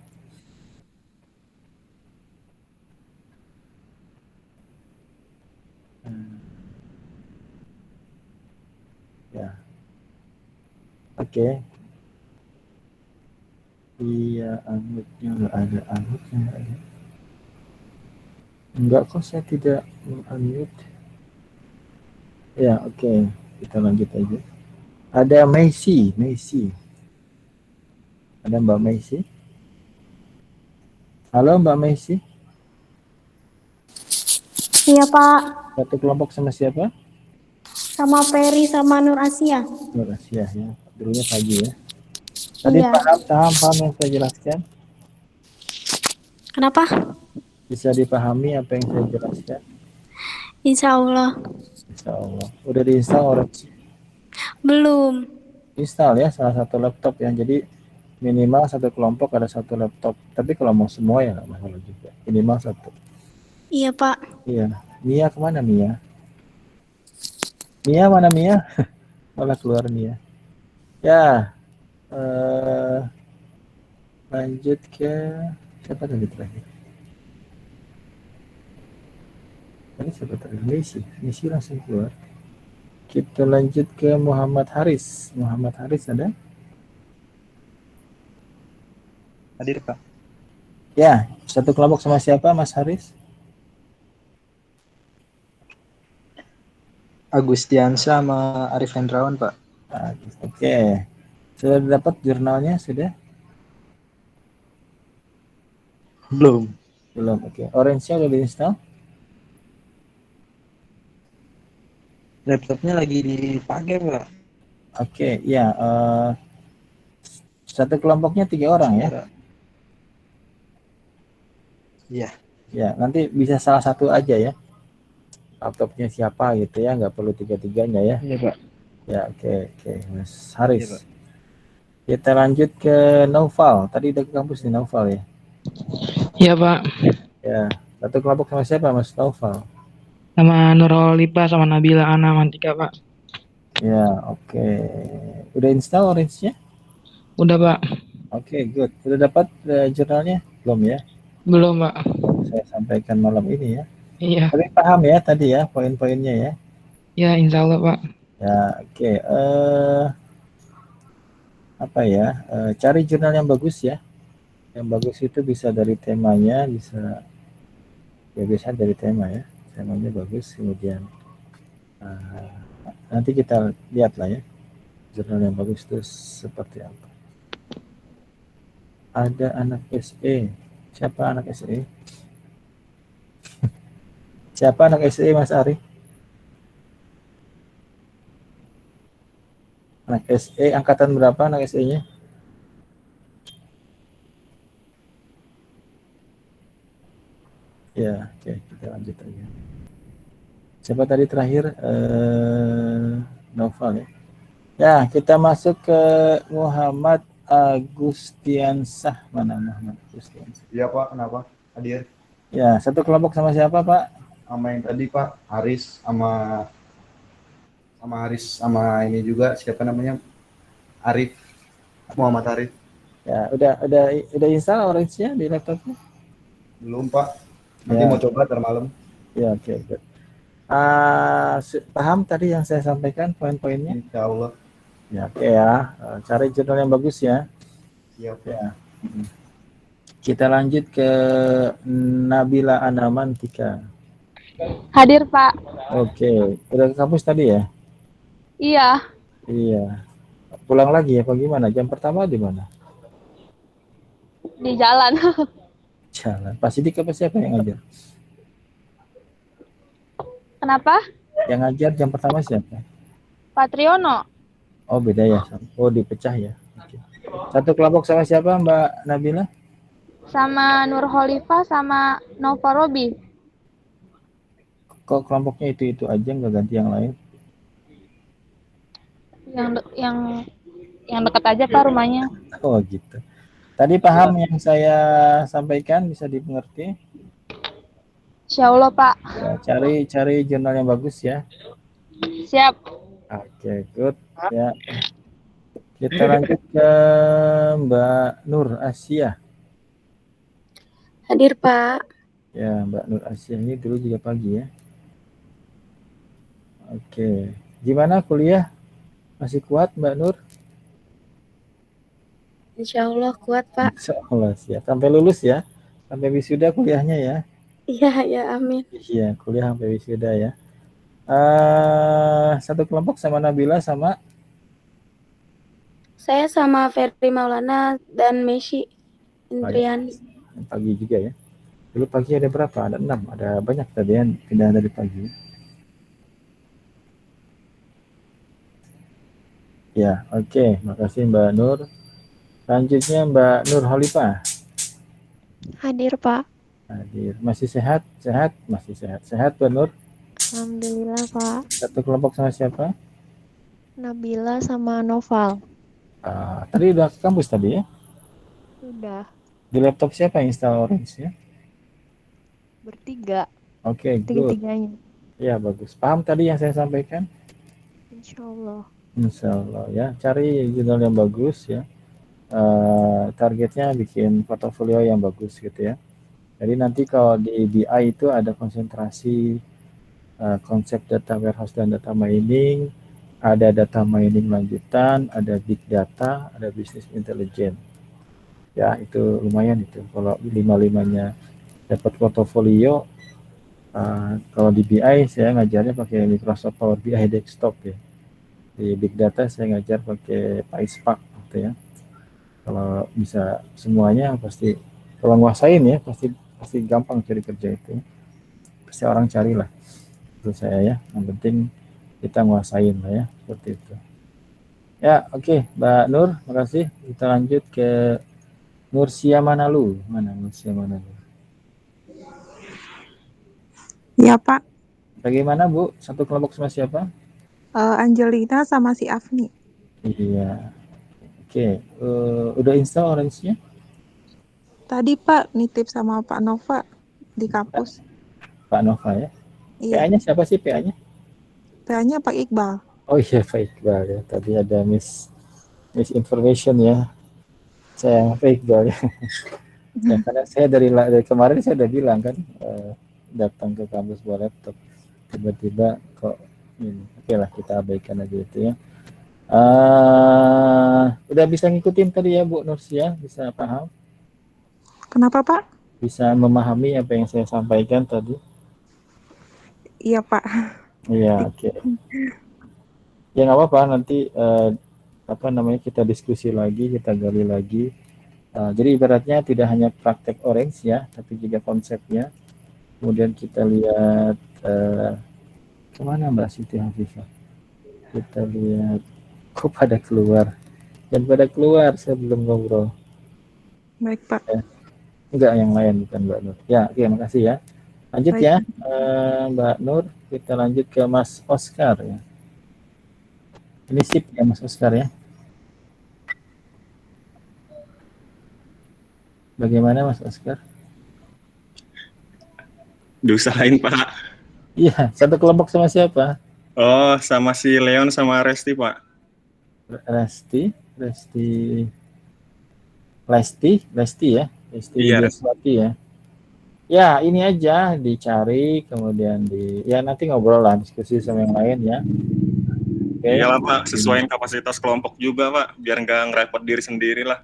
Ya. Oke. Iya, unmute-nya nggak ada. Unmute-nya nggak ada. Enggak kok, saya tidak unmute. Ya, oke. Kita lanjut aja. Ada Messi. Ada Mbak Messi. Halo Mbak Messi. Iya, Pak. Satu kelompok sama siapa? Sama Peri sama Nur Asia. Nur Asia ya. Dulunya pagi ya. Tadi Iya. paham yang saya jelaskan? Kenapa? Bisa dipahami apa yang saya jelaskan? Insya Allah. Insya Allah. Udah diinstal Orange? Belum. Install ya salah satu laptop ya. Jadi minimal satu kelompok ada satu laptop. Tapi kalau mau semua ya nggak masalah juga. Minimal satu. Iya, Pak. Iya. Mia kemana Mia? Mia mana Mia? Malah keluar Mia. Ya. Lanjut ke siapa tadi terakhir? Tadi siapa terakhir? Messi langsung keluar. Kita lanjut ke Muhammad Haris. Muhammad Haris ada? Hadir Pak. Ya, satu kelompok sama siapa Mas Haris? Agustiansa sama Arif Hendrawan Pak. Oke. Sudah dapat jurnalnya sudah? Belum. Oke. Orange-nya udah diinstal? Laptopnya lagi dipakai Pak. Oke, ya. Satu kelompoknya 3 orang ya? Iya. Ya, nanti bisa salah satu aja ya. Laptopnya siapa gitu ya, nggak perlu 3-3-nya ya. Iya Pak. Ya, oke. Mas Haris. Iya, Pak. Kita lanjut ke Naufal. Tadi udah ke kampus nih Naufal ya? Iya Pak. Ya, satu kelompok sama siapa Mas Naufal? Sama Nurul Lipa sama Nabila Ana Mantika Pak. Ya, oke. Udah install Orange-nya? Udah Pak. Oke, good. Udah dapat jurnalnya? Belum ya? Belum Pak. Saya sampaikan malam ini ya. Iya. Tapi paham ya tadi ya poin-poinnya ya? Ya insya Allah Pak. Ya, oke. Apa ya? Cari jurnal yang bagus ya. Yang bagus itu bisa dari temanya, bisa ya biasanya dari tema ya. Temanya bagus, kemudian nanti kita lihat lah ya. Jurnal yang bagus itu seperti apa. Ada anak SE. Siapa anak SE? Siapa anak SE Mas Ari? Anak SE angkatan berapa anak SE-nya? Ya, oke, kita lanjut aja. Siapa tadi terakhir? Novel ya. Ya, kita masuk ke Muhammad Agustiansah. Mana Muhammad Agustiansah? Iya Pak, kenapa? Hadir. Ya, satu kelompok sama siapa Pak? Sama yang tadi Pak, Haris sama Haris sama ini juga siapa namanya? Arif. Muhammad Arif. Ya, udah install Orange-nya di laptopnya? Belum Pak. Nanti Ya. mau coba ntar malam. Ya, oke. Paham tadi yang saya sampaikan poin-poinnya? Insya Allah. Ya, oke ya. Cari jurnal yang bagus ya. Siap. Ya. Kita lanjut ke Nabila Anamantika. Hadir Pak. Oke, udah ke kampus tadi ya? Iya. Iya. Pulang lagi apa gimana? Jam pertama di mana? Di jalan. Jalan. Pak Sidik apa siapa yang ngajar? Kenapa? Yang ngajar jam pertama siapa? Pak Triono. Oh beda ya. Oh dipecah ya. Oke. Satu kelompok sama siapa Mbak Nabila? Sama Nur Khalifah sama Nova Robi. Kok kelompoknya itu aja nggak ganti yang lain? Yang dekat aja Pak rumahnya. Oh gitu. Tadi paham yang saya sampaikan, bisa dimengerti? Insya Allah Pak. Ya, cari jurnal yang bagus ya. Siap. Oke, good. Ya. Kita lanjut ke Mbak Nur Asia. Hadir, Pak. Ya, Mbak Nur Asia ini dulu juga pagi ya. Oke. Gimana kuliah? Masih kuat Mbak Nur? Insya Allah kuat, Pak. Insya Allah siap. Sampai lulus ya? Sampai wisuda kuliahnya ya? Iya, ya, amin. Iya, kuliah sampai wisuda ya. Satu kelompok sama Nabila sama? Saya sama Ferry Maulana dan Messi Indriani. Pagi juga ya. Dulu pagi ada berapa? Ada 6. Ada banyak tadi yang pindah dari pagi. Ya, oke. Makasih Mbak Nur. Selanjutnya Mbak Nur Khalifah. Hadir Pak. Hadir. Masih sehat? Sehat? Masih sehat. Sehat Mbak Nur? Alhamdulillah Pak. Satu kelompok sama siapa? Nabila sama Noval. Tadi udah ke kampus tadi ya? Sudah. Di laptop siapa yang install Orange ya? Bertiga. Oke, good. Tiga-tiganya. Ya, bagus. Paham tadi yang saya sampaikan? Insya Allah. Insya Allah ya. Cari jurnal yang bagus ya. Targetnya bikin portofolio yang bagus gitu ya. Jadi nanti kalau di BI itu ada konsentrasi konsep data warehouse dan data mining, ada data mining lanjutan, ada big data, ada business intelligence. Ya itu lumayan itu. Kalau 5-5-nya dapat portofolio, kalau di BI saya ngajarnya pakai Microsoft Power BI Desktop ya. Di big data saya ngajar pakai PySpark gitu ya. Kalau bisa semuanya pasti, kalau nguasain ya pasti gampang cari kerja itu. Pasti orang carilah. Itu saya ya. Yang penting kita nguasain lah ya, seperti itu. Ya, oke, Mbak Nur, makasih. Kita lanjut ke Nursia Manalu. Mana Nursia Manalu? Ya Pak. Bagaimana Bu? Satu kelompok sama siapa? Angelina sama si Afni. Iya. Oke, udah install Orange-nya? Tadi Pak nitip sama Pak Nova di kampus. Pak Nova ya? Iya. PA-nya siapa sih PA-nya? PA-nya Pak Iqbal. Oh iya Pak Iqbal ya. Tadi ada misinformation ya. Saya Pak Iqbal ya. Ya, karena saya dari kemarin saya udah bilang kan datang ke kampus bawa laptop. Tiba-tiba kok ini. Oke lah kita abaikan aja itu ya. Udah bisa ngikutin tadi ya Bu Nursia, bisa paham? Kenapa Pak? Bisa memahami apa yang saya sampaikan tadi? Iya Pak. Iya, oke. Ya nggak apa-apa, nanti kita diskusi lagi, kita gali lagi. Jadi ibaratnya tidak hanya praktek Orange ya, tapi juga konsepnya. Kemudian kita lihat kemana Mbak Siti Hafifah? Kita lihat kok pada keluar. Dan pada keluar saya belum ngobrol. Baik Pak. Enggak, yang lain bukan Mbak Nur. Ya, oke, makasih ya. Lanjut Baik. ya, Mbak Nur. Kita lanjut ke Mas Oscar ya. Ini sip ya Mas Oscar ya. Bagaimana Mas Oscar? Diusahain Pak. Iya, satu kelompok sama siapa? Oh, sama si Leon sama Resti Pak. Lesti ya. Lesti Iya, Widiaswati ya. Ya, ini aja dicari, kemudian ya nanti ngobrol lah, diskusi sama yang lain ya. Okay. Iyalah Pak, sesuaiin kapasitas kelompok juga Pak, biar nggak ngerepot diri sendiri lah.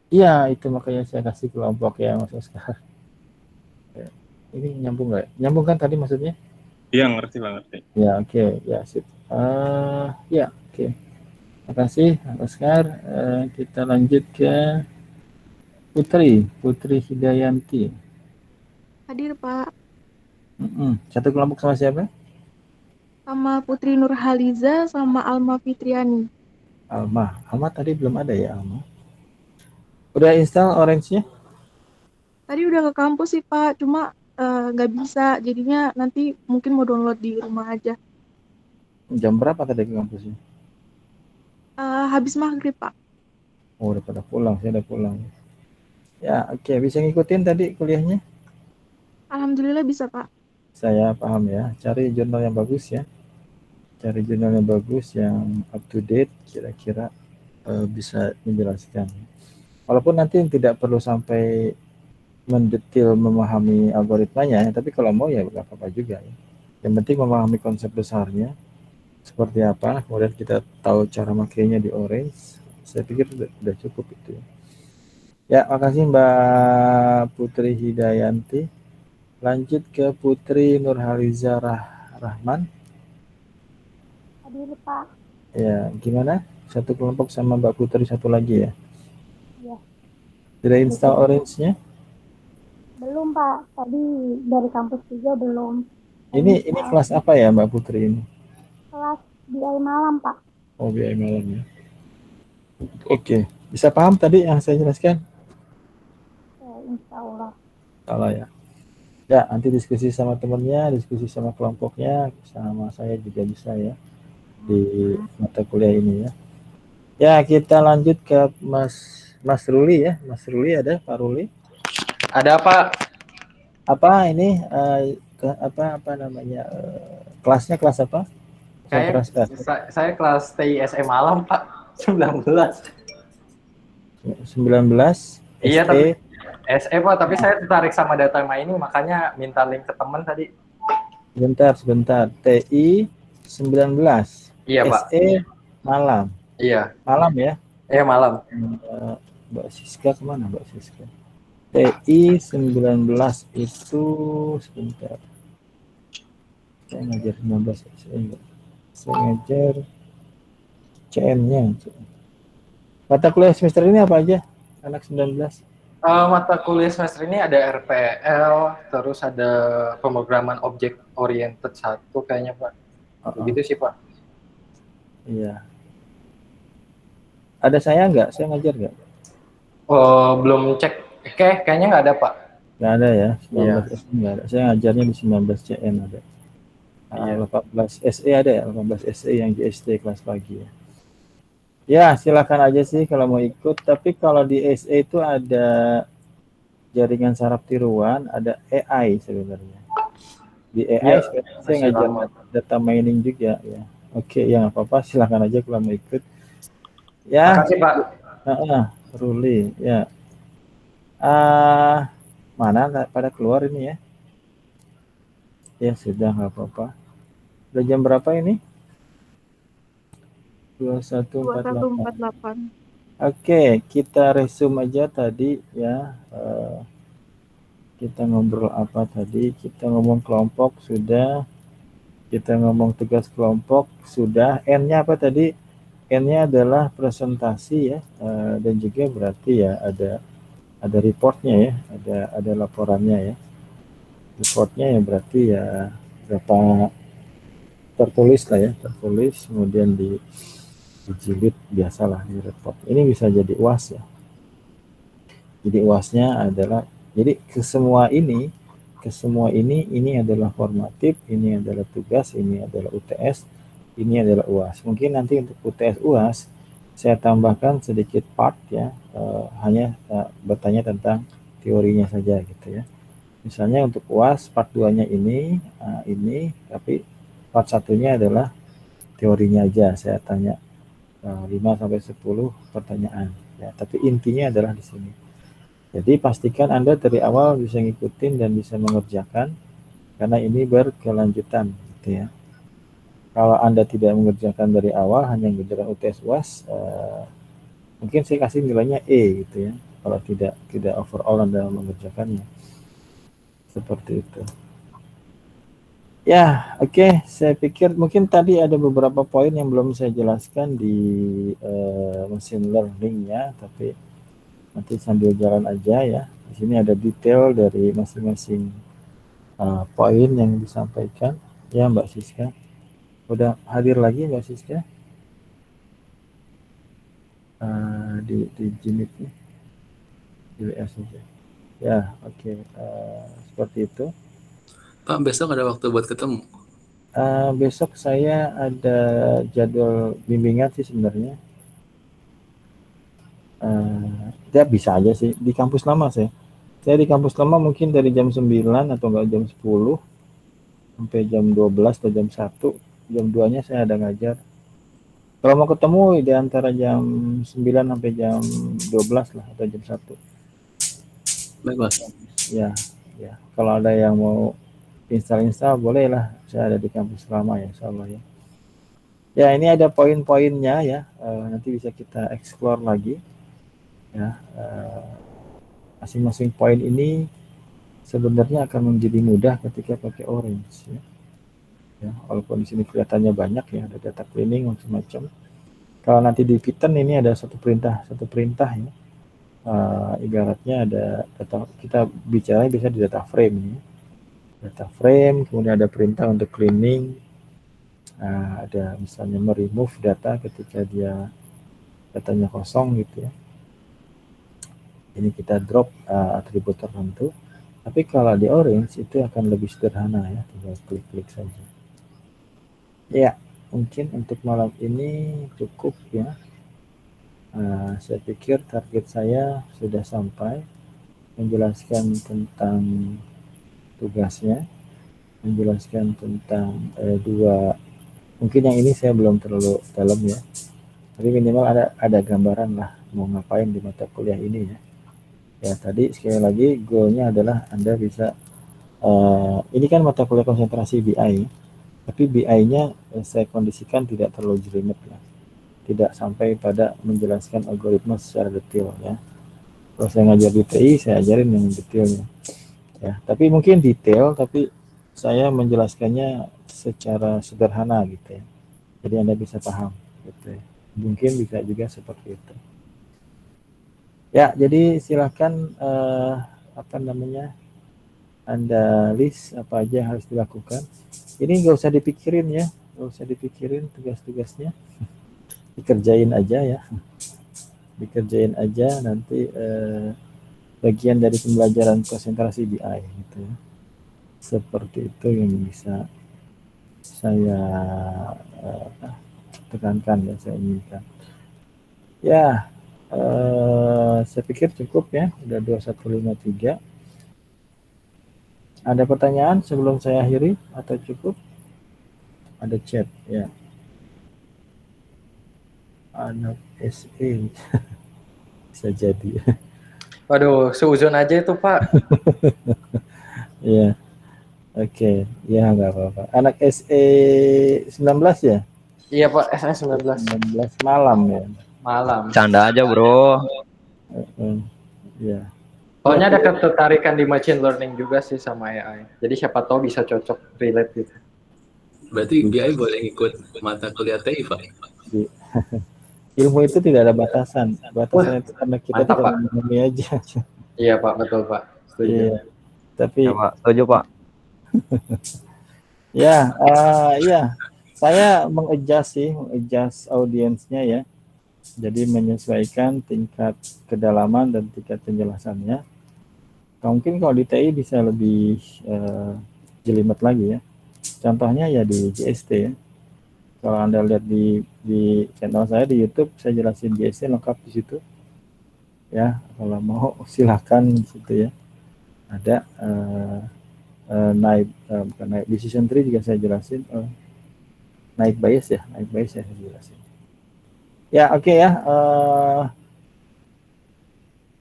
Iya, itu makanya saya kasih kelompok ya Mas Oscar. Ini nyambung nggak? Nyambung kan tadi maksudnya? Iya, ngerti Pak, ngerti. Ya, oke. Ya, sip. Ya, oke. Oke. Terima kasih, Pak Oscar. Kita lanjut ke Putri Hidayanti. Hadir, Pak. Satu kelompok sama siapa? Sama Putri Nurhaliza sama Alma Fitriani. Alma tadi belum ada ya, Alma. Udah install Orange-nya? Tadi udah ke kampus sih, Pak. Cuma nggak bisa. Jadinya nanti mungkin mau download di rumah aja. Jam berapa tadi ke kampusnya? Habis maghrib, Pak. Oh, udah pada pulang, saya udah pulang. Ya, oke. Bisa ngikutin tadi kuliahnya? Alhamdulillah bisa, Pak. Saya paham ya. Cari jurnal yang bagus ya. Cari jurnal yang bagus, yang up to date, kira-kira bisa menjelaskan. Walaupun nanti tidak perlu sampai mendetil memahami algoritmanya, tapi kalau mau ya nggak apa-apa juga ya. Yang penting memahami konsep besarnya seperti apa, kemudian kita tahu cara makainya di Orange. Saya pikir sudah cukup itu. Ya, makasih Mbak Putri Hidayanti. Lanjut ke Putri Nurhaliza Rahman. Hadir, Pak. Ya, gimana? Satu kelompok sama Mbak Putri satu lagi ya? Iya. Sudah install Orange-nya? Belum, Pak. Tadi dari kampus juga belum. Ini kelas apa ya Mbak Putri ini? Kelas BI malam, Pak. Oh, BI malam ya. Oke. Bisa paham tadi yang saya jelaskan? Insya Allah. Salah ya. Ya, nanti diskusi sama temennya, diskusi sama kelompoknya, sama saya juga bisa ya di mata kuliah ini ya. Ya, kita lanjut ke Mas Ruli ya. Mas Ruli ada, Pak Ruli? Ada, Pak. Apa ini apa namanya? Kelasnya kelas apa? Saya kelas TISE malam, Pak. 19. 19. Iya, tapi SE, Pak, tapi saya tertarik sama data mining, makanya minta link ke teman tadi. Sebentar. TI 19. Iya, Pak. SE malam. Iya. Malam ya? Iya, malam. Mbak Siska kemana Mbak Siska? TI 19 itu sebentar. Saya ngajar 19 SE enggak? Saya ngajar CM-nya. Mata kuliah semester ini apa aja? Anak 19. Mata kuliah semester ini ada RPL, terus ada pemrograman object oriented 1 kayaknya, Pak. Begitu sih, Pak. Iya. Ada saya nggak? Saya ngajar nggak? Oh, belum cek. Kayaknya nggak ada, Pak. Nggak ada ya? 19 Iya. SE nggak ada. Saya ngajarnya di 19 CN ada. 18 SE ada ya? 18 SE yang GST kelas pagi ya. Ya, silakan aja sih kalau mau ikut. Tapi kalau di SE itu ada jaringan saraf tiruan, ada AI sebenarnya. Di AI saya ngajar data mining juga ya. Oke, ya nggak apa-apa. Silakan aja kalau mau ikut. Ya. Makasih, Pak. Ruli ya. Mana pada keluar ini ya? Ya sudah nggak apa-apa. Udah jam berapa ini? 21.48. Oke, kita resume aja tadi ya. Kita ngobrol apa tadi? Kita ngomong kelompok sudah. Kita ngomong tugas kelompok sudah. N-nya apa tadi? N-nya adalah presentasi ya. Dan juga berarti ya ada reportnya ya. Ada laporannya ya. Reportnya ya berarti ya berapa tertulis lah ya. Tertulis kemudian dijilid biasalah di report. Ini bisa jadi UAS ya. Jadi UASnya adalah jadi ke semua ini adalah formatif, ini adalah tugas, ini adalah UTS, ini adalah UAS. Mungkin nanti untuk UTS UAS saya tambahkan sedikit part ya, hanya bertanya tentang teorinya saja gitu ya. Misalnya untuk UAS part 2-nya ini, tapi part 1-nya adalah teorinya aja. Saya tanya 5-10 pertanyaan ya, tapi intinya adalah di sini. Jadi pastikan Anda dari awal bisa ngikutin dan bisa mengerjakan karena ini berkelanjutan gitu ya. Kalau Anda tidak mengerjakan dari awal hanya mengerjakan UTS UAS, mungkin saya kasih nilainya E gitu ya. Kalau tidak overall Anda mengerjakannya. Seperti itu. Ya, oke. Saya pikir mungkin tadi ada beberapa poin yang belum saya jelaskan di machine learning-nya, tapi nanti sambil jalan aja ya. Di sini ada detail dari masing-masing poin yang disampaikan. Ya, Mbak Siska. Udah hadir lagi Mbak Siska? Di Jimit nih. Di WA saja. Ya, oke. Seperti itu. Pak, besok ada waktu buat ketemu? Besok saya ada jadwal bimbingan sih sebenarnya. Ya bisa aja sih di kampus lama saya. Saya di kampus lama mungkin dari jam 9 atau enggak jam 10 sampai jam 12 atau jam 1. Jam 2-nya saya ada ngajar. Kalau mau ketemu di antara jam 9 sampai jam 12 lah atau jam 1. Baik, Mas. Ya. Kalau ada yang mau install boleh lah. Saya ada di kampus lama ya, insyaallah ya. Ya, ini ada poin-poinnya ya. Nanti bisa kita explore lagi. Ya, masing-masing poin ini sebenarnya akan menjadi mudah ketika pakai Orange ya. Ya, walaupun di sini kelihatannya banyak ya, ada data cleaning macam-macam. Kalau nanti di Python ini ada satu perintah ya. Ibaratnya ada data, kita bicara bisa di data frame ya. Data frame, kemudian ada perintah untuk cleaning. Ada misalnya remove data ketika datanya kosong gitu ya. Ini kita drop atribut tertentu. Tapi kalau di Orange itu akan lebih sederhana ya, tinggal klik-klik saja. Ya, mungkin untuk malam ini cukup ya. Saya pikir target saya sudah sampai menjelaskan tentang tugasnya, menjelaskan tentang mungkin yang ini saya belum terlalu dalam ya, tapi minimal ada gambaran lah mau ngapain di mata kuliah ini ya. Ya tadi sekali lagi goalnya adalah Anda bisa ini kan mata kuliah konsentrasi BI, tapi BI-nya saya kondisikan tidak terlalu jelimet ya, tidak sampai pada menjelaskan algoritma secara detail ya. Kalau saya ngajar di TI saya ajarin yang detailnya ya, tapi mungkin detail tapi saya menjelaskannya secara sederhana gitu ya, jadi Anda bisa paham gitu ya. Mungkin bisa juga seperti itu ya. Jadi silakan Anda list apa aja yang harus dilakukan. Ini nggak usah dipikirin ya, nggak usah dipikirin tugas-tugasnya, dikerjain aja ya, dikerjain aja. Nanti bagian dari pembelajaran konsentrasi BI gitu ya. Seperti itu yang bisa saya tekankan ya, saya inginkan. Ya, saya pikir cukup ya, udah 21.53. Ada pertanyaan sebelum saya akhiri atau cukup? Ada chat ya. Anak SE bisa jadi. Waduh, seuzon aja itu Pak. Ya. Oke, ya nggak apa-apa. Anak SE 19 ya? Iya Pak, SE 19 malam ya. Malam. Canda aja bro. Ya. Soalnya ada ketertarikan di machine learning juga sih sama AI. Jadi siapa tahu bisa cocok relate gitu. Berarti BI boleh ikut mata kuliah TI Pak? Ilmu itu tidak ada batasan. Batasan itu karena kita mantap, tidak memahami aja. Iya Pak, betul Pak. Setuju. Iya. Tapi Ya, Pak. Setuju Pak. ya, saya mengadjust audiensnya ya. Jadi menyesuaikan tingkat kedalaman dan tingkat penjelasannya. Mungkin kalau di TI bisa lebih jelimet lagi ya. Contohnya ya di GST ya. Kalau Anda lihat di channel saya di YouTube, saya jelasin GST lengkap di situ. Ya, kalau mau silahkan di situ ya. Ada bukan naik decision tree juga saya jelasin. Naik bias ya saya jelasin. Ya, oke ya.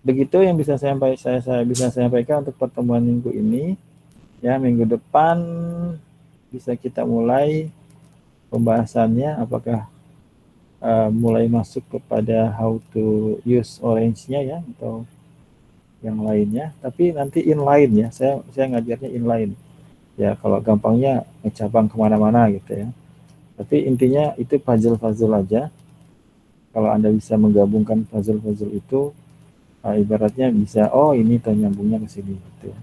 Begitu yang bisa saya bisa sampaikan untuk pertemuan minggu ini. Ya, minggu depan bisa kita mulai pembahasannya, apakah mulai masuk kepada how to use Orange-nya ya atau yang lainnya. Tapi nanti inline ya. Saya ngajarnya inline. Ya kalau gampangnya ngecabang kemana-mana gitu ya. Tapi intinya itu puzzle-puzzle aja. Kalau Anda bisa menggabungkan puzzle-puzzle itu, ibaratnya bisa, oh ini nyambungnya ke sini gitu ya.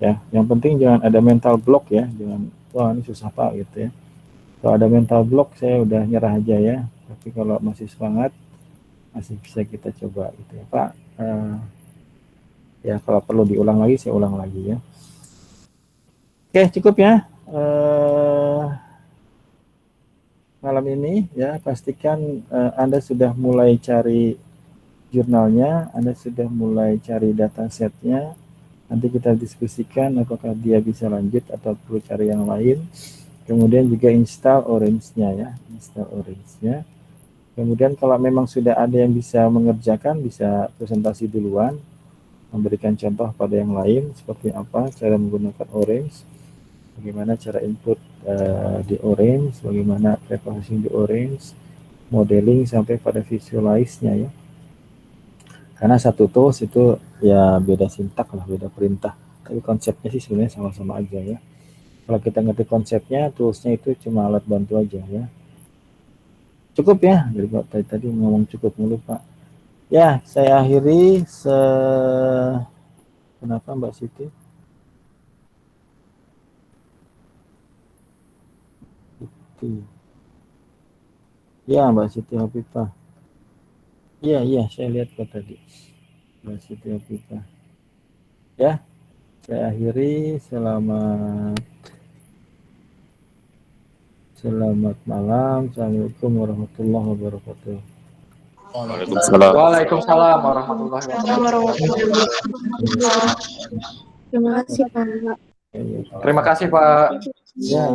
Ya, yang penting jangan ada mental block ya, jangan wah ini susah Pak gitu ya. Kalau ada mental block saya udah nyerah aja ya. Tapi kalau masih semangat, masih bisa kita coba gitu ya Pak. Ya kalau perlu diulang lagi saya ulang lagi ya. Oke cukup ya. Malam ini ya pastikan Anda sudah mulai cari jurnalnya, Anda sudah mulai cari datasetnya. Nanti kita diskusikan apakah dia bisa lanjut atau perlu cari yang lain. Kemudian juga install Orange-nya ya, install Orange-nya. Kemudian kalau memang sudah ada yang bisa mengerjakan, bisa presentasi duluan, memberikan contoh pada yang lain seperti apa cara menggunakan Orange, bagaimana cara input di Orange, bagaimana preprocessing di Orange, modeling sampai pada visualize-nya ya. Karena satu tools itu ya beda sintak lah, beda perintah. Tapi konsepnya sih sebenarnya sama-sama aja ya. Kalau kita ngerti konsepnya, toolsnya itu cuma alat bantu aja ya. Cukup ya, jadi Pak tadi ngomong cukup mulu Pak. Ya, saya akhiri. Kenapa Mbak Siti? Ya Mbak Siti Hafifah. Iya, saya lihat kok tadi. Mbak Siti Hafifah. Ya, saya akhiri. Selamat malam. Assalamualaikum warahmatullahi wabarakatuh. Waalaikumsalam. Waalaikumsalam warahmatullahi wabarakatuh. Terima kasih Pak. Terima kasih Pak. Ya.